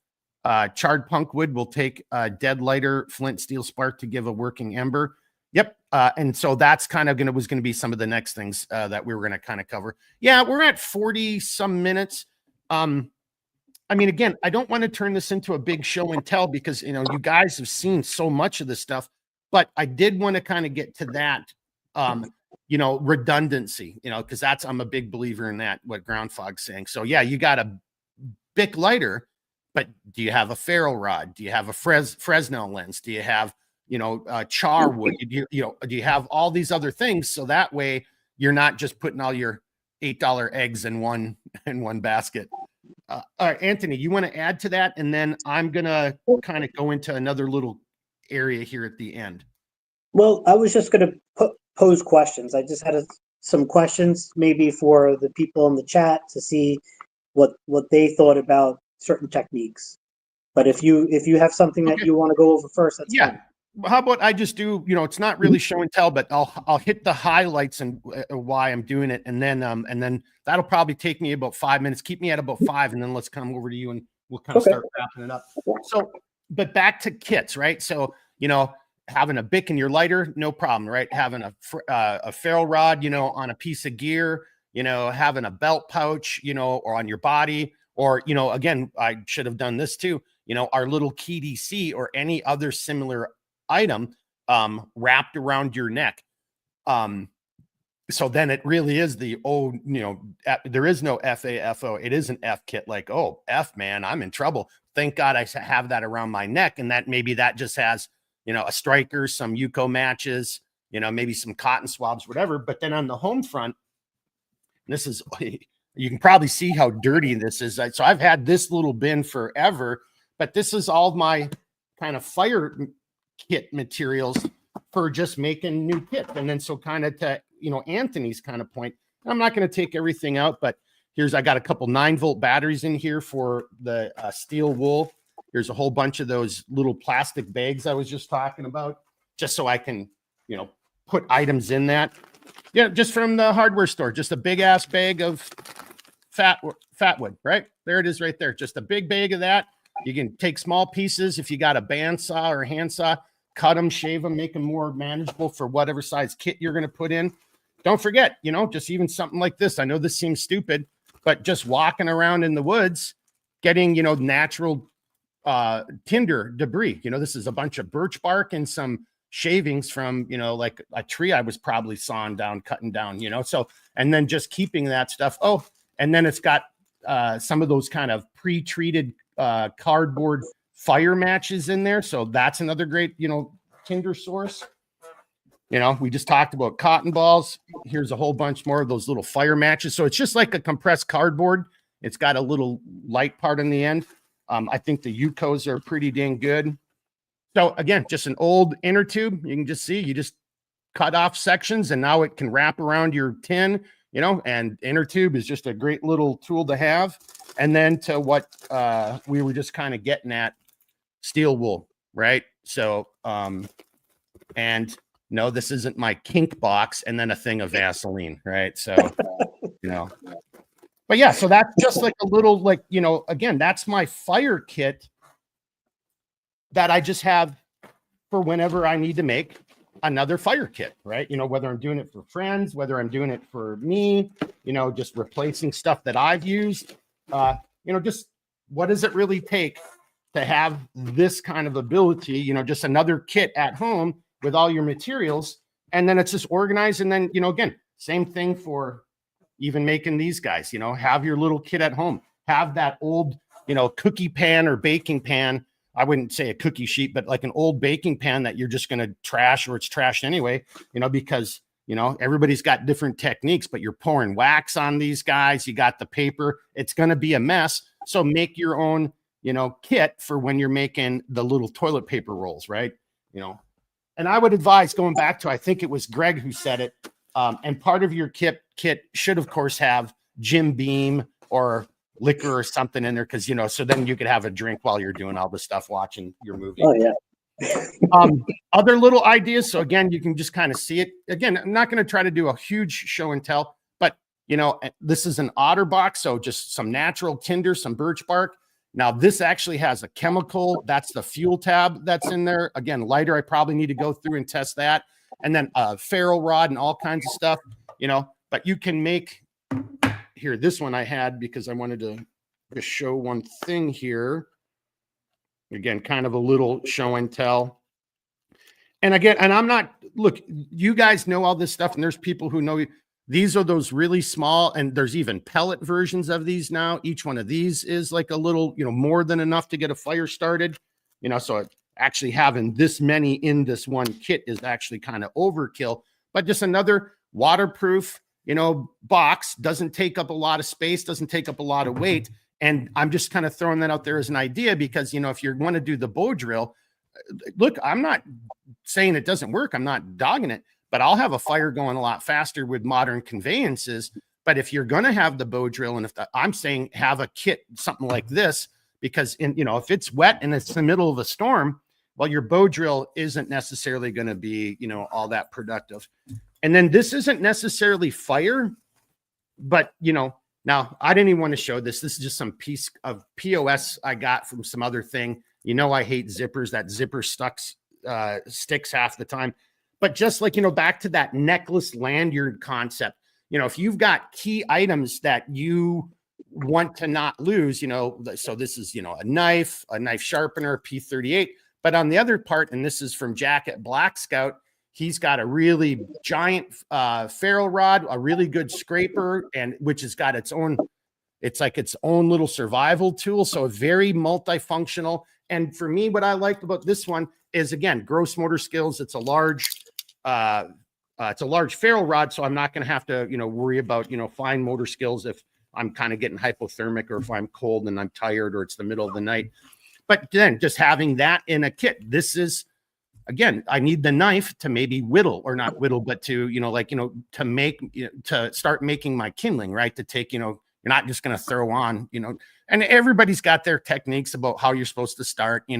Charred punk wood will take a dead lighter, flint, steel spark to give a working ember. Yep. And so that's kind of was going to be some of the next things that we were going to kind of cover. Yeah, we're at 40 some minutes. I mean, again, I don't want to turn this into a big show and tell, because, you know, you guys have seen so much of this stuff, but I did want to kind of get to that, you know, redundancy, you know, because I'm a big believer in that, what Ground Fog's saying. So yeah, you got a Bic lighter, but do you have a ferro rod? Do you have a Fresnel lens? Do you have, you know, char wood? You know, do you have all these other things? So that way you're not just putting all your $8 eggs in one basket. All right, Anthony, you want to add to that? And then I'm going to kind of go into another little area here at the end. Well, I was just going to pose questions. I just had some questions maybe for the people in the chat to see what they thought about certain techniques. But if you have something that you want to go over first, that's fine. How about I just do, you know, it's not really show and tell, but I'll hit the highlights and why I'm doing it. And then that'll probably take me about 5 minutes, keep me at about 5. And then let's come over to you and we'll kind of start wrapping it up. So, but back to kits, right? So, you know, having a Bic in your lighter, no problem, right? Having a ferro rod, you know, on a piece of gear, you know, having a belt pouch, you know, or on your body, or, you know, again, I should have done this too, you know, our little key DC or any other similar item wrapped around your neck. So then it really is the old, there is no FAFO. It is an F kit, like, oh, F, man, I'm in trouble. Thank God I have that around my neck. And that maybe that just has, a striker, some UCO matches, maybe some cotton swabs, whatever. But then on the home front, this is, you can probably see how dirty this is. So I've had this little bin forever, but this is all my kind of fire kit materials for just making new kits. And then so kind of to, Anthony's kind of point, I'm not going to take everything out, but I got a couple 9-volt batteries in here for the steel wool. Here's a whole bunch of those little plastic bags I was just talking about, just so I can, put items in that. Yeah, just from the hardware store, just a big ass bag of fat wood, right? There it is right there. Just a big bag of that. You can take small pieces. If you got a bandsaw or a handsaw, cut them, shave them, make them more manageable for whatever size kit you're going to put in. Don't forget, just even something like this. I know this seems stupid, but just walking around in the woods, getting, natural tinder debris. This is a bunch of birch bark and some shavings from, like a tree I was probably sawing down, cutting down, so, and then just keeping that stuff. Oh, and then it's got some of those kind of pre-treated cardboard fire matches in there. So that's another great, tinder source. We just talked about cotton balls. Here's a whole bunch more of those little fire matches. So it's just like a compressed cardboard. It's got a little light part on the end. I think the UCOs are pretty dang good. So again, just an old inner tube. You can just see, you just cut off sections and now it can wrap around your tin, and inner tube is just a great little tool to have. And then to what we were just kind of getting at, steel wool, right? So, and no, this isn't my kink box and then a thing of Vaseline, right? So, but yeah, so that's just like a little, like, again, that's my fire kit that I just have for whenever I need to make another fire kit, right? Whether I'm doing it for friends, whether I'm doing it for me, just replacing stuff that I've used, just what does it really take to have this kind of ability, just another kit at home with all your materials. And then it's just organized. And then, again, same thing for even making these guys, have your little kit at home, have that old, cookie pan or baking pan. I wouldn't say a cookie sheet, but like an old baking pan that you're just going to trash, or it's trashed anyway, because, everybody's got different techniques, but you're pouring wax on these guys. You got the paper. It's going to be a mess. So make your own, kit for when you're making the little toilet paper rolls, right? And I would advise going back to, I think it was Greg who said it. And part of your kit should, of course, have Jim Beam or liquor or something in there, because so then you could have a drink while you're doing all the stuff, watching your movie. Oh yeah. Other little ideas. So again, you can just kind of see it. Again, I'm not going to try to do a huge show and tell, but this is an otter box, so just some natural tinder, some birch bark. Now this actually has a chemical. That's the fuel tab that's in there. Again, lighter. I probably need to go through and test that, and then a ferro rod and all kinds of stuff. But you can make. Here, this one I had because I wanted to just show one thing here. Again, kind of a little show and tell. And again, and I'm not, look, you guys know all this stuff, and there's people who know these are those really small, and there's even pellet versions of these now. Each one of these is like a little, more than enough to get a fire started. So actually having this many in this one kit is actually kind of overkill, but just another waterproof, box, doesn't take up a lot of space, doesn't take up a lot of weight. And I'm just kind of throwing that out there as an idea because, if you want to do the bow drill, look, I'm not saying it doesn't work. I'm not dogging it, but I'll have a fire going a lot faster with modern conveyances. But if you're going to have the bow drill, and I'm saying have a kit, something like this, because if it's wet and it's the middle of a storm, well, your bow drill isn't necessarily going to be, all that productive. And then this isn't necessarily fire, but, now I didn't even want to show this. This is just some piece of POS I got from some other thing. I hate zippers. That zipper sticks half the time. But just like, back to that necklace lanyard concept, if you've got key items that you want to not lose, so this is, a knife sharpener, P38. But on the other part, and this is from Jack at Black Scout, He's got a really giant ferrule rod, a really good scraper, and which has got its own, it's like its own little survival tool. So very multifunctional. And for me, what I liked about this one is, again, gross motor skills. It's a large ferrule rod, so I'm not going to have to, worry about, fine motor skills if I'm kind of getting hypothermic, or if I'm cold and I'm tired, or it's the middle of the night. But then just having that in a kit, this is, again, I need the knife to maybe whittle, or not whittle, but to, to make, to start making my kindling, right? To take, you're not just going to throw on, and everybody's got their techniques about how you're supposed to start,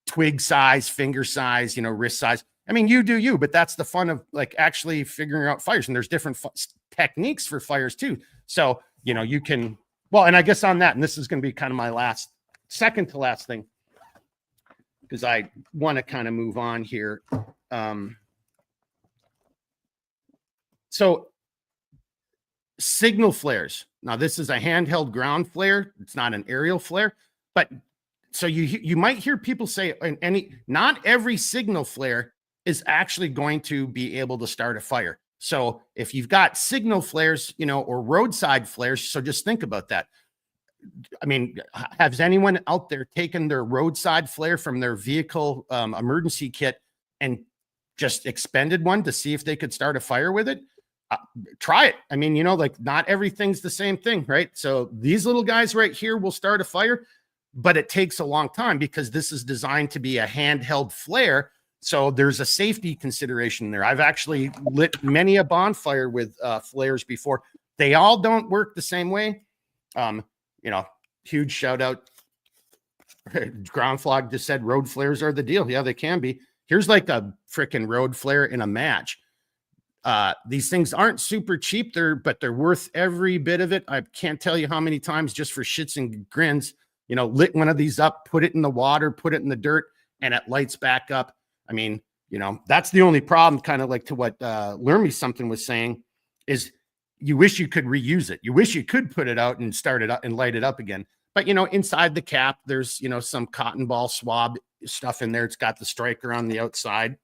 twig size, finger size, wrist size. I mean, you do you, but that's the fun of like actually figuring out fires. And there's different techniques for fires too. So, you can, well, and I guess on that, and this is going to be kind of my second to last thing, because I want to kind of move on here. So signal flares. Now, this is a handheld ground flare. It's not an aerial flare, but so you might hear people say, not every signal flare is actually going to be able to start a fire. So if you've got signal flares, or roadside flares, so just think about that. I mean, has anyone out there taken their roadside flare from their vehicle emergency kit and just expended one to see if they could start a fire with it? Try it. I mean, like not everything's the same thing, right? So these little guys right here will start a fire, but it takes a long time because this is designed to be a handheld flare. So there's a safety consideration there. I've actually lit many a bonfire with flares before. They all don't work the same way. Huge shout out. Ground Flog just said road flares are the deal. Yeah, they can be. Here's like a freaking road flare in a match. These things aren't super cheap, but they're worth every bit of it. I can't tell you how many times, just for shits and grins, lit one of these up, put it in the water, put it in the dirt, and it lights back up. I mean, that's the only problem, kind of like to what Learn Me Something was saying, is you wish you could reuse it. You wish you could put it out and start it up and light it up again. But, inside the cap, there's, some cotton ball swab stuff in there. It's got the striker on the outside.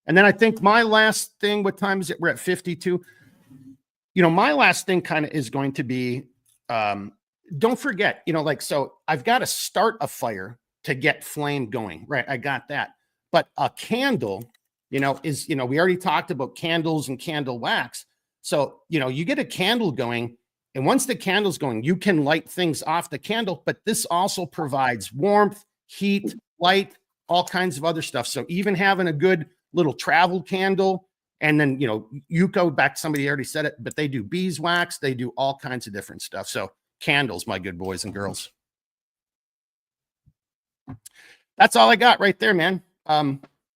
And then I think my last thing, what time is it? We're at 52. My last thing kind of is going to be, don't forget, so I've got to start a fire to get flame going, right? I got that. But a candle, is, we already talked about candles and candle wax. So, you get a candle going, and once the candle's going, you can light things off the candle, but this also provides warmth, heat, light, all kinds of other stuff. So even having a good little travel candle, and then, you go back, somebody already said it, but they do beeswax, they do all kinds of different stuff. So candles, my good boys and girls. That's all I got right there, man.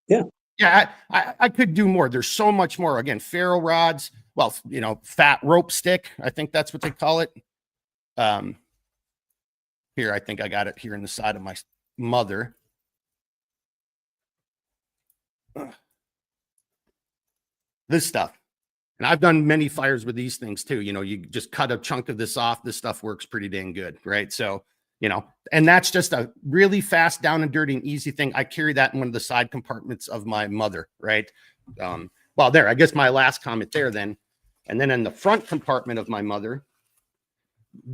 Yeah, I could do more. There's so much more. Again, ferrule rods, well, fat rope stick. I think that's what they call it. Here, I think I got it here in the side of my mother. This stuff. And I've done many fires with these things too. You just cut a chunk of this off. This stuff works pretty dang good, right? So, and that's just a really fast, down and dirty and easy thing. I carry that in one of the side compartments of my mother, right? Well, there, I guess my last comment there then. And then in the front compartment of my mother,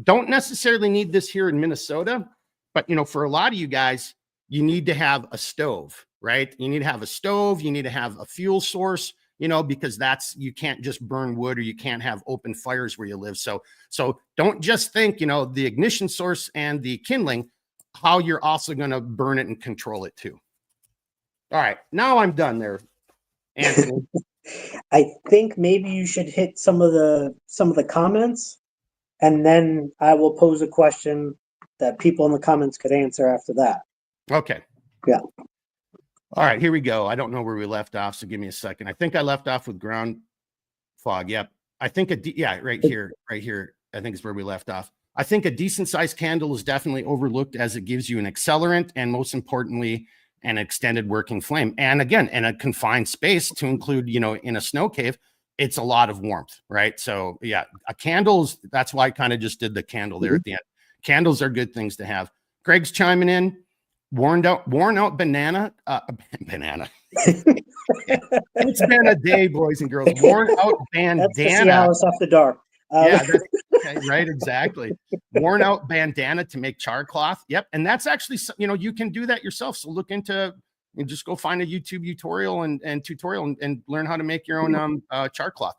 don't necessarily need this here in Minnesota, but, for a lot of you guys, you need to have a stove, right? You need to have a stove. You need to have a fuel source, because you can't just burn wood, or you can't have open fires where you live. So don't just think, the ignition source and the kindling, how you're also going to burn it and control it too. All right, now I'm done there, Anthony. I think maybe you should hit some of the comments, and then I will pose a question that people in the comments could answer after that. Okay. Yeah. All right, here we go. I don't know where we left off, so give me a second. I think I left off with ground fog. Yep. I think right here. I think is where we left off. I think a decent sized candle is definitely overlooked, as it gives you an accelerant, and most importantly, an extended working flame. And again, in a confined space, to include, in a snow cave, it's a lot of warmth, right? So yeah, a candles, that's why I kind of just did the candle there at the end. Candles are good things to have. Greg's chiming in. Worn out banana. It's been a day, boys and girls. Worn out That's the bandana. Cialis After Dark. Yeah, that's okay, right, exactly. Worn out bandana to make char cloth. Yep, and that's actually, you know, you can do that yourself. So look into and just go find a YouTube tutorial and learn how to make your own char cloth.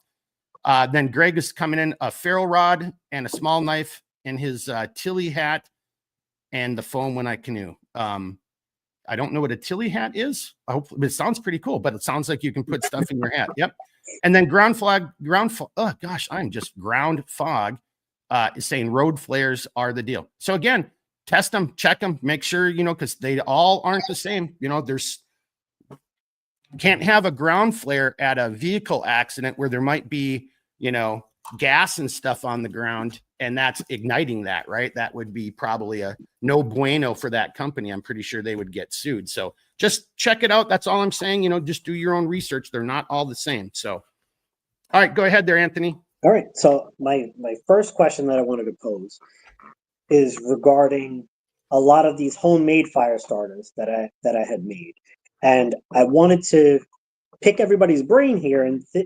Then Greg is coming in a ferro rod and a small knife and his Tilly hat and the foam when I canoe. I don't know what a Tilly hat is. I hope it sounds pretty cool, but it sounds like you can put stuff in your hat. Yep. And then ground fog. Oh gosh, I'm just ground fog. Is saying road flares are the deal. So again, test them, check them, make sure, you know, because they all aren't the same. You know, there's can't have a ground flare at a vehicle accident where there might be, you know, gas and stuff on the ground and that's igniting that, right? That would be probably a no bueno for that company. I'm pretty sure they would get sued. So just check it out. That's all I'm saying. You know, just do your own research. They're not all the same. So, all right, go ahead there, Anthony. All right. So my first question that I wanted to pose is regarding a lot of these homemade fire starters that I had made. And I wanted to pick everybody's brain here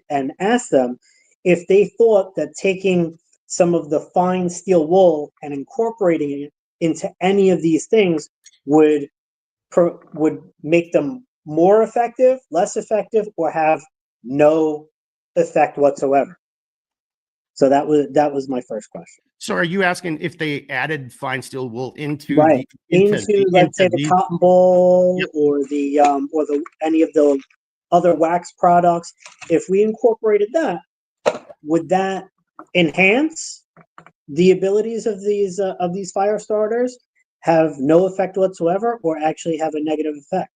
and ask them if they thought that taking some of the fine steel wool and incorporating it into any of these things would make them more effective, less effective, or have no effect whatsoever. So that was my first question. So are you asking if they added fine steel wool into right into let's say the cotton ball, yep, or the any of the other wax products? If we incorporated that, would that enhance the abilities of these fire starters, have no effect whatsoever, or actually have a negative effect?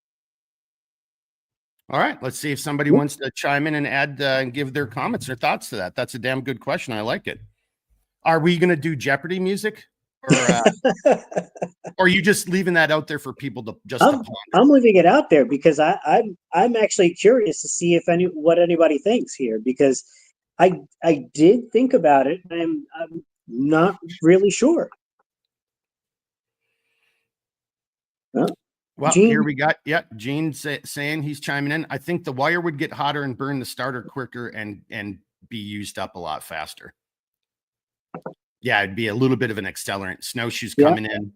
All right, let's see if somebody wants to chime in and add and give their comments or thoughts to that. That's a damn good question. I like it. Are we going to do Jeopardy music, or are you just leaving that out there for people to just? I'm leaving it out there because I'm actually curious to see what anybody thinks here, because I did think about it. I'm not really sure. Well, Gene? Here we got, Gene saying he's chiming in. I think the wire would get hotter and burn the starter quicker and be used up a lot faster. Yeah, it'd be a little bit of an accelerant. Snowshoes coming in.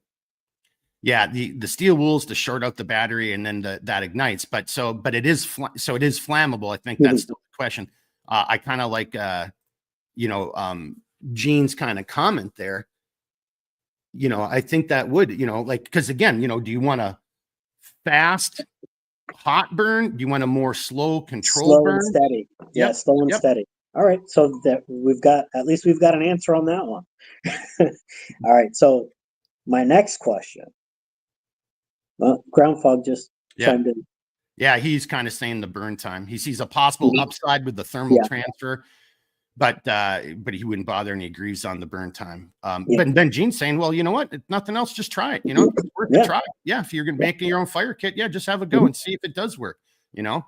Yeah, the steel wool's to short out the battery and then that ignites. But it is flammable. I think that's the question. I kind of like Gene's kind of comment there. You know, I think that would, you know, like, because again, you know, do you want a fast hot burn? Do you want a more slow controlled burn? And steady. Yeah, slow and steady. All right, so that we've got an answer on that one. All right, so my next question. Well, ground fog just chimed in. Yeah, he's kind of saying the burn time. He sees a possible upside with the thermal transfer, but he wouldn't bother, and he agrees on the burn time. But then Gene's saying, well, you know what? If nothing else, just try it. You know, it's worth a try. Yeah, if you're gonna make your own fire kit, just have a go and see if it does work. You know,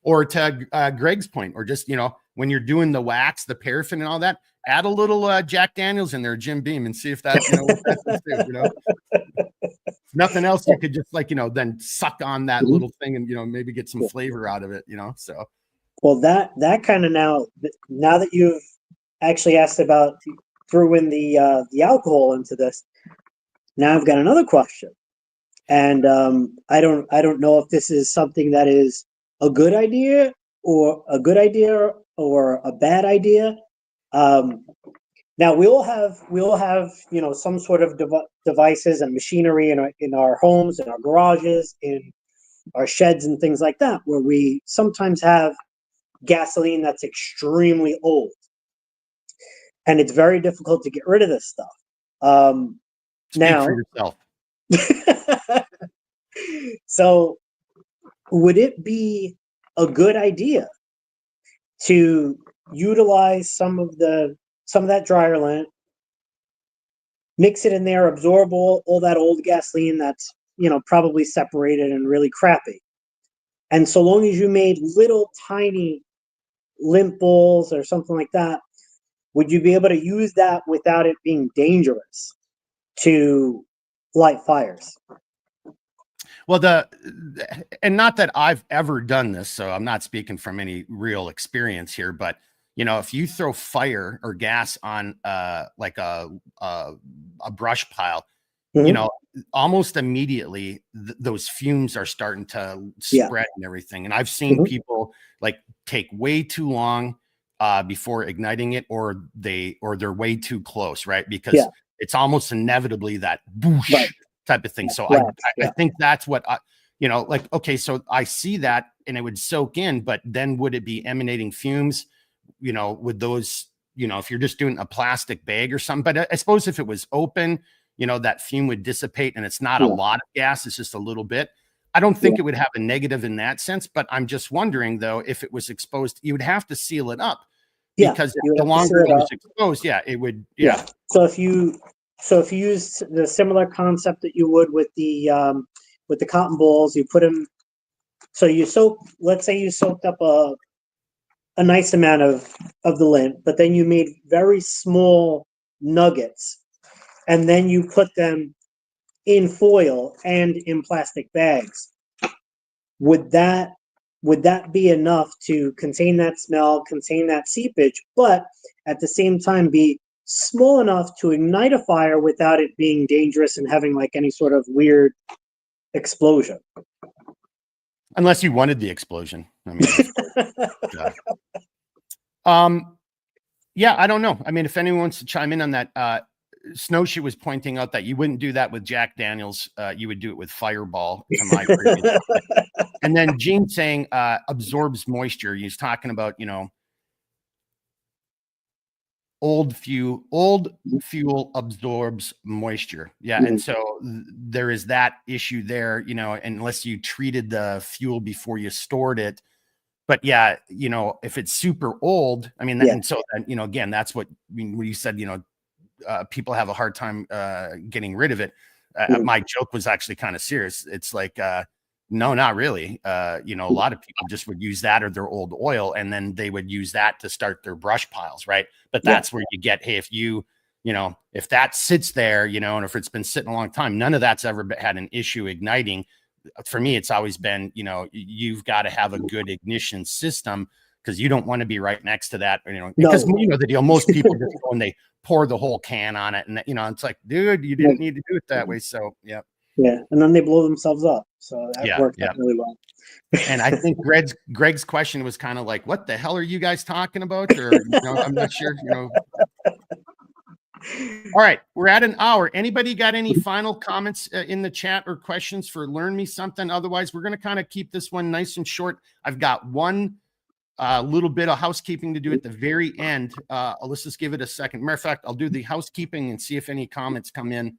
or to Greg's point, or just, you know, when you're doing the wax, the paraffin, and all that, add a little Jack Daniels in there, Jim Beam, and see if that, you know, what that does too, you know. Nothing else, you could just, like, you know, then suck on that little thing and, you know, maybe get some flavor out of it, you know. So, well, that kind of now that you've actually asked about, threw in the alcohol into this, now I've got another question, and I don't know if this is something that is a good idea or a bad idea. Now we all have you know, some sort of devices and machinery in our homes, in our garages, in our sheds and things like that, where we sometimes have gasoline that's extremely old, and it's very difficult to get rid of this stuff. Speak for yourself. So would it be a good idea to utilize some of that dryer lint, mix it in there, absorb all that old gasoline that's, you know, probably separated and really crappy, and so long as you made little tiny lint balls or something like that, would you be able to use that without it being dangerous to light fires? Well, and not that I've ever done this, so I'm not speaking from any real experience here, but if you throw fire or gas on like a brush pile, Mhm. almost immediately those fumes are starting to Yeah. spread and everything. And I've seen Mhm. people like take way too long before igniting it, or they're way too close, right? Because Yeah. it's almost inevitably that Right. boosh type of thing. So I Blast. I Yeah. think that's what like, okay, so I see that and it would soak in, but then would it be emanating fumes, with those, if you're just doing a plastic bag or something? But I suppose if it was open, that fume would dissipate and it's not a Yeah. lot of gas, it's just a little bit. I don't Yeah. think it would have a negative in that sense, but I'm just wondering though, if it was exposed, you would have to seal it up, Yeah. because You would the have to longer seal it it was up. exposed, yeah, it would, Yeah. yeah. So if you use the similar concept that you would with the cotton balls, you put them. So let's say you soaked up a nice amount of the lint, but then you made very small nuggets, and then you put them in foil and in plastic bags. Would that be enough to contain that smell, contain that seepage, but at the same time be small enough to ignite a fire without it being dangerous and having like any sort of weird explosion? Unless you wanted the explosion. I mean, I suppose, um, yeah, I don't know. I mean, if anyone wants to chime in on that, Snowshoe was pointing out that you wouldn't do that with Jack Daniels. You would do it with Fireball, to my previous comment. And then Gene saying absorbs moisture. He's talking about, old fuel absorbs moisture. Yeah. And so there is that issue there, unless you treated the fuel before you stored it. But yeah, if it's super old, I mean, Yeah. and so then, again, that's what, I mean, when you said, people have a hard time getting rid of it. Mhm. My joke was actually kind of serious. It's like, no, not really. A lot of people just would use that or their old oil, and then they would use that to start their brush piles, right? But Yeah. that's where you get, hey, if that sits there, and if it's been sitting a long time, none of that's ever had an issue igniting. For me, it's always been, you've got to have a good ignition system, because you don't want to be right next to that, because No. the deal, most people just go and they pour the whole can on it, and it's like, dude, you didn't need to do it that way. So yeah. Yeah, and then they blow themselves up. So that Yeah, worked yeah. out really well. And I think Greg's question was kind of like, what the hell are you guys talking about? Or, I'm not sure, All right, we're at an hour. Anybody got any final comments in the chat or questions for Learn Me Something? Otherwise, we're going to kind of keep this one nice and short. I've got one little bit of housekeeping to do at the very end. Let's just give it a second. Matter of fact, I'll do the housekeeping and see if any comments come in,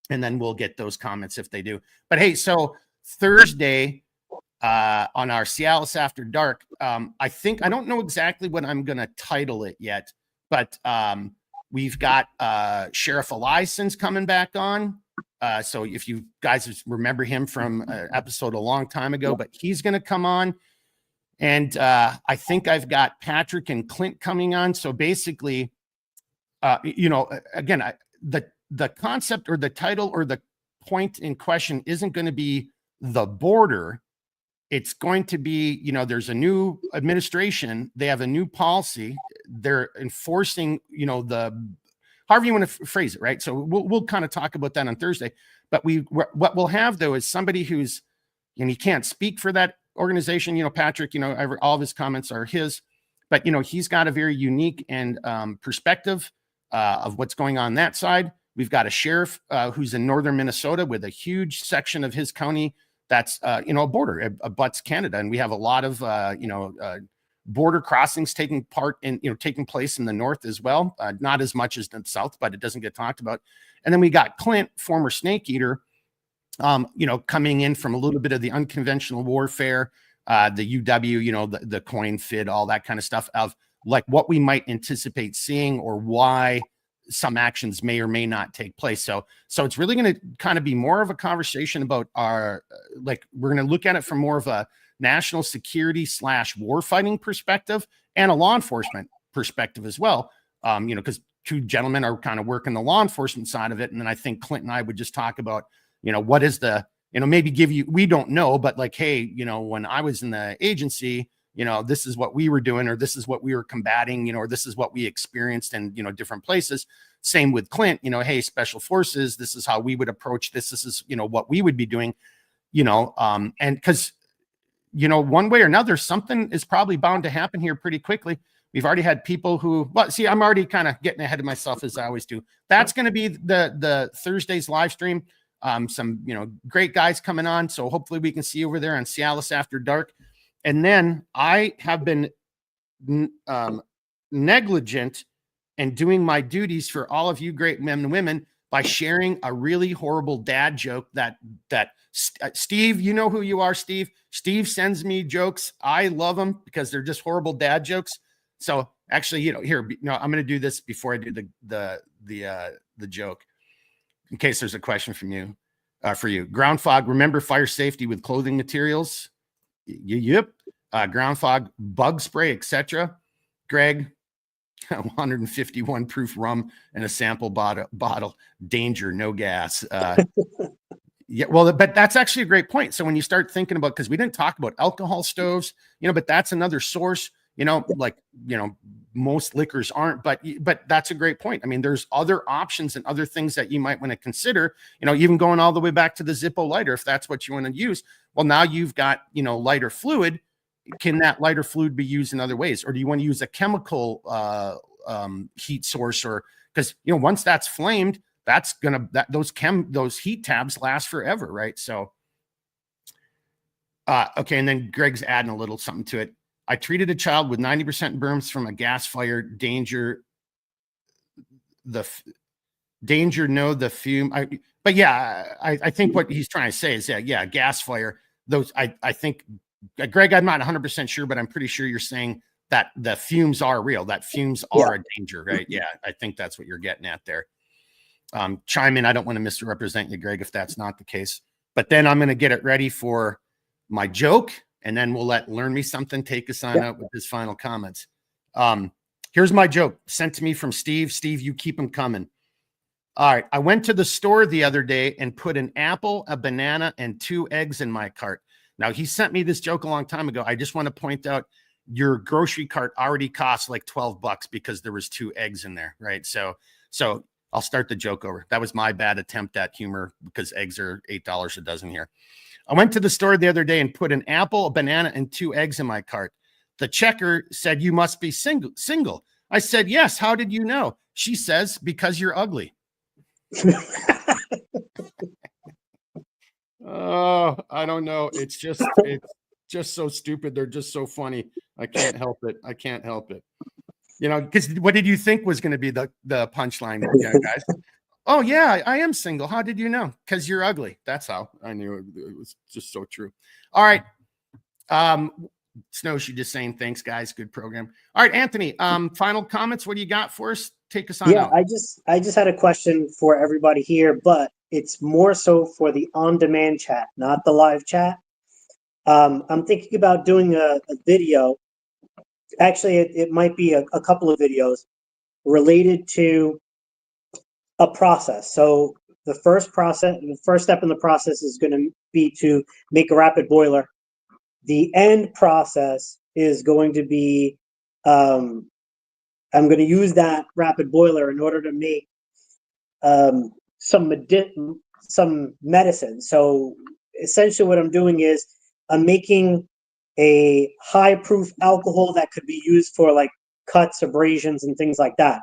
and then we'll get those comments if they do. But hey, so Thursday on our CLS After Dark, I don't know exactly what I'm going to title it yet, but we've got Sheriff Eliason's coming back on. So if you guys remember him from an episode a long time ago, but he's going to come on. And I think I've got Patrick and Clint coming on. So basically, again, the concept or the title or the point in question isn't going to be the border. It's going to be, there's a new administration. They have a new policy. They're enforcing, however you want to phrase it, right? So we'll kind of talk about that on Thursday. But what we'll have though is somebody who's, and he can't speak for that organization. Patrick, all of his comments are his, but he's got a very unique and perspective of what's going on that side. We've got a sheriff who's in northern Minnesota with a huge section of his county that's a border, abuts Canada, and we have a lot of border crossings taking place in the north as well. Not as much as the south, but it doesn't get talked about. And then we got Clint, former snake eater, coming in from a little bit of the unconventional warfare, the UW, the coin fid, all that kind of stuff, of like what we might anticipate seeing or why some actions may or may not take place. So it's really going to kind of be more of a conversation about our, we're going to look at it from more of a national security / warfighting perspective and a law enforcement perspective as well. Because two gentlemen are kind of working the law enforcement side of it. And then I think Clint and I would just talk about, what is the maybe give you, we don't know, but like, hey, when I was in the agency, this is what we were doing, or this is what we were combating, or this is what we experienced in, different places. Same with Clint, hey, special forces, this is how we would approach this. This is, what we would be doing, and because, one way or another, something is probably bound to happen here pretty quickly. We've already had people who, well, see, I'm already kind of getting ahead of myself, as I always do. That's going to be the Thursday's live stream. Some, great guys coming on. So hopefully we can see you over there on CLS After Dark. And then I have been negligent in doing my duties for all of you great men and women by sharing a really horrible dad joke that Steve, you know who you are, Steve. Steve sends me jokes. I love them because they're just horrible dad jokes. So actually, here, I'm going to do this before I do the joke, in case there's a question from you, for you. Ground fog. Remember fire safety with clothing materials. Yep. Ground fog, bug spray, etc. Greg, 151 proof rum and a sample bottle. Danger, no gas. Yeah, well, but that's actually a great point. So when you start thinking about, because we didn't talk about alcohol stoves, but that's another source. Like, most liquors aren't, but that's a great point. I mean, there's other options and other things that you might want to consider, even going all the way back to the Zippo lighter, if that's what you want to use. Well, now you've got, lighter fluid. Can that lighter fluid be used in other ways? Or do you want to use a chemical heat source? Or because, once that's flamed, that's going to, those heat tabs last forever. Right. So, okay. And then Greg's adding a little something to it. I treated a child with 90% burns from a gas fire. Danger, the fume. But yeah, I think what he's trying to say is gas fire. Those, I think, Greg, I'm not 100% sure, but I'm pretty sure you're saying that the fumes are real, that fumes are a danger, right? Yeah, I think that's what you're getting at there. Chime in. I don't want to misrepresent you, Greg, if that's not the case. But then I'm going to get it ready for my joke, and then we'll let Learn Me Something take us on out with his final comments. Here's my joke sent to me from Steve. Steve, you keep them coming. All right. I went to the store the other day and put an apple, a banana, and 2 eggs in my cart. Now, he sent me this joke a long time ago. I just want to point out your grocery cart already costs like $12 because there was 2 eggs in there, right? So I'll start the joke over. That was my bad attempt at humor because eggs are $8 a dozen here. I went to the store the other day and put an apple, a banana, and 2 eggs in my cart. The checker said, "You must be single." I said, "Yes. How did you know?" She says, "Because you're ugly." Oh, I don't know. It's just so stupid. They're just so funny. I can't help it. Because what did you think was going to be the punchline, guys? Oh yeah, I am single. How did you know? Because you're ugly. That's how I knew it. It was just so true. All right. Snow, she just saying thanks, guys. Good program. All right, Anthony. Final comments. What do you got for us? Take us on out. I just had a question for everybody here, but it's more so for the on-demand chat, not the live chat. I'm thinking about doing a video. Actually, it might be a couple of videos related to a process. So the first step in the process is going to be to make a rapid boiler. The end process is going to be, I'm going to use that rapid boiler in order to make some medicine. So essentially what I'm doing is I'm making a high proof alcohol that could be used for like cuts, abrasions, and things like that.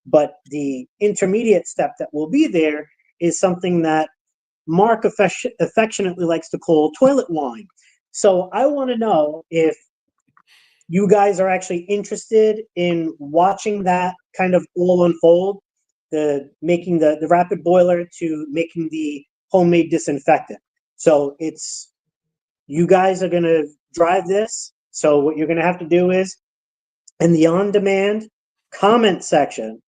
But the intermediate step that will be there is something that Mark affectionately likes to call toilet wine. So I want to know if you guys are actually interested in watching that kind of all unfold, making the rapid boiler to making the homemade disinfectant. So you guys are going to drive this. So what you're going to have to do is in the on-demand comment section,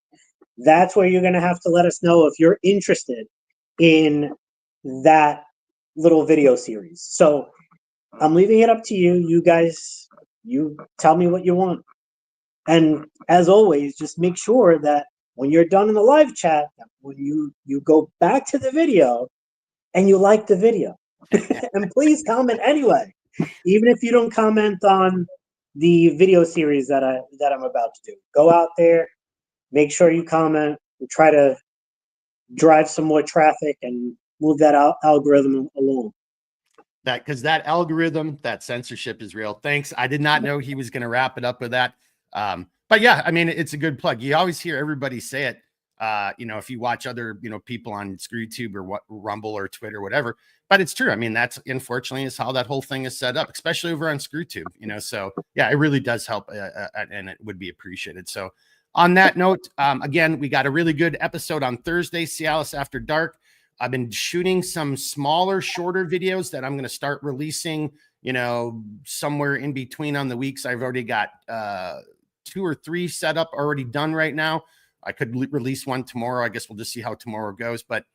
that's where you're going to have to let us know if you're interested in that little video series. So I'm leaving it up to you. You guys, you tell me what you want. And as always, just make sure that when you're done in the live chat, when you go back to the video and you like the video. And please comment anyway, even if you don't comment on the video series that I'm about to do. Go out there, make sure you comment. We'll try to drive some more traffic and move that algorithm along. Because that algorithm, that censorship is real. Thanks. I did not know he was going to wrap it up with that. But yeah, I mean, it's a good plug. You always hear everybody say it. If you watch other, people on ScrewTube or Rumble or Twitter, whatever, but it's true. I mean, that's unfortunately is how that whole thing is set up, especially over on ScrewTube, so yeah, it really does help and it would be appreciated. So on that note, again, we got a really good episode on Thursday, CLS After Dark. I've been shooting some smaller, shorter videos that I'm going to start releasing, somewhere in between on the weeks. I've already got 2 or 3 set up already done right now. I could release one tomorrow. I guess we'll just see how tomorrow goes. But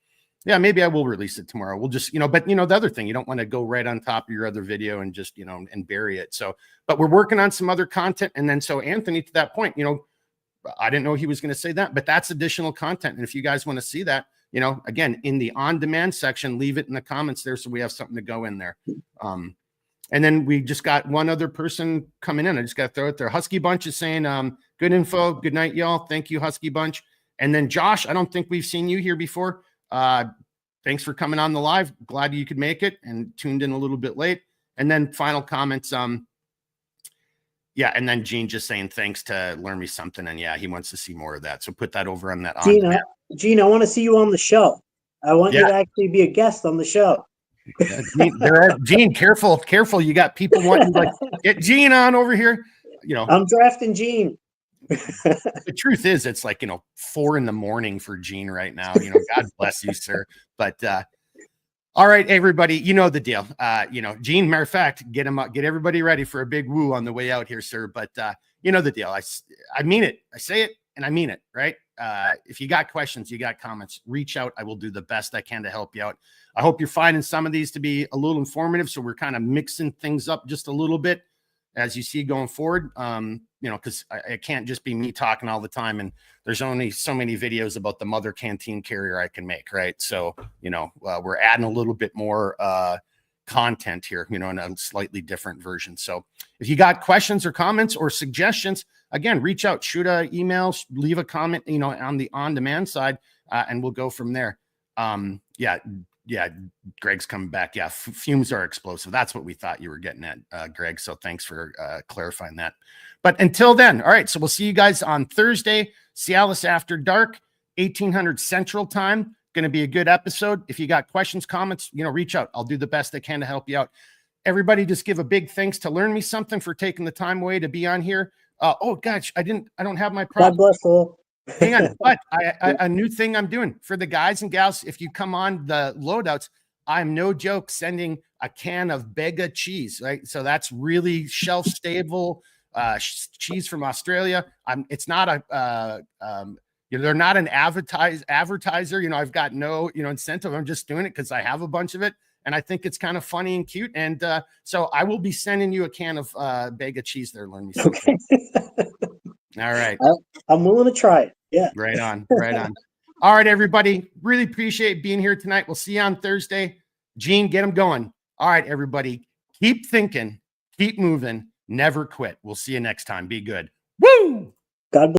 yeah, maybe I will release it tomorrow. We'll just, but the other thing, you don't want to go right on top of your other video and just, and bury it. So, but we're working on some other content. And then, so Anthony, to that point, I didn't know he was going to say that, but that's additional content. And if you guys want to see that, again, in the on-demand section, leave it in the comments there so we have something to go in there. And then we just got one other person coming in. I just got to throw it there. Husky Bunch is saying, good info. Good night, y'all. Thank you, Husky Bunch. And then Josh, I don't think we've seen you here before. Thanks for coming on the live. Glad you could make it and tuned in a little bit late. And then final comments. Yeah, and then Gene just saying thanks to Learn Me Something. And yeah, he wants to see more of that. So put that over on that. Gene, I want to see you on the show. I want you to actually be a guest on the show. Gene, careful. You got people wanting to like get Gene on over here. I'm drafting Gene. The truth is, it's like 4 a.m. for Gene right now. God bless you, sir. But all right, everybody, you know the deal. Gene, matter of fact, get him up, get everybody ready for a big woo on the way out here, sir. But you know the deal. I mean it. I say it and I mean it, right? If you got questions, you got comments, reach out. I will do the best I can to help you out. I hope you're finding some of these to be a little informative. So we're kind of mixing things up just a little bit as you see going forward. Because I can't just be me talking all the time. And there's only so many videos about the mother canteen carrier I can make, right? So, we're adding a little bit more content here, in a slightly different version. So if you got questions or comments or suggestions, again, reach out, shoot an email, leave a comment, on the on-demand side, and we'll go from there. Yeah, Greg's coming back. Yeah, fumes are explosive. That's what we thought you were getting at, Greg. So thanks for clarifying that. But until then, all right, so we'll see you guys on Thursday, CLS After Dark, 1800 Central Time. Going to be a good episode. If you got questions, comments, reach out. I'll do the best I can to help you out. Everybody just give a big thanks to Learn Me Something for taking the time away to be on here. Oh gosh, I don't have my prop. God bless all. Hang on, but a new thing I'm doing for the guys and gals. If you come on the loadouts, I'm no joke sending a can of Bega cheese, right? So that's really shelf stable cheese from Australia. It's not they're not an advertiser. I've got no incentive. I'm just doing it because I have a bunch of it and I think it's kind of funny and cute. And so I will be sending you a can of Bega cheese there. Learn Me Something. Okay. All right. I'm willing to try it. Yeah. Right on. All right, everybody. Really appreciate being here tonight. We'll see you on Thursday. Gene, get them going. All right, everybody. Keep thinking, keep moving, never quit. We'll see you next time. Be good. Woo! God bless.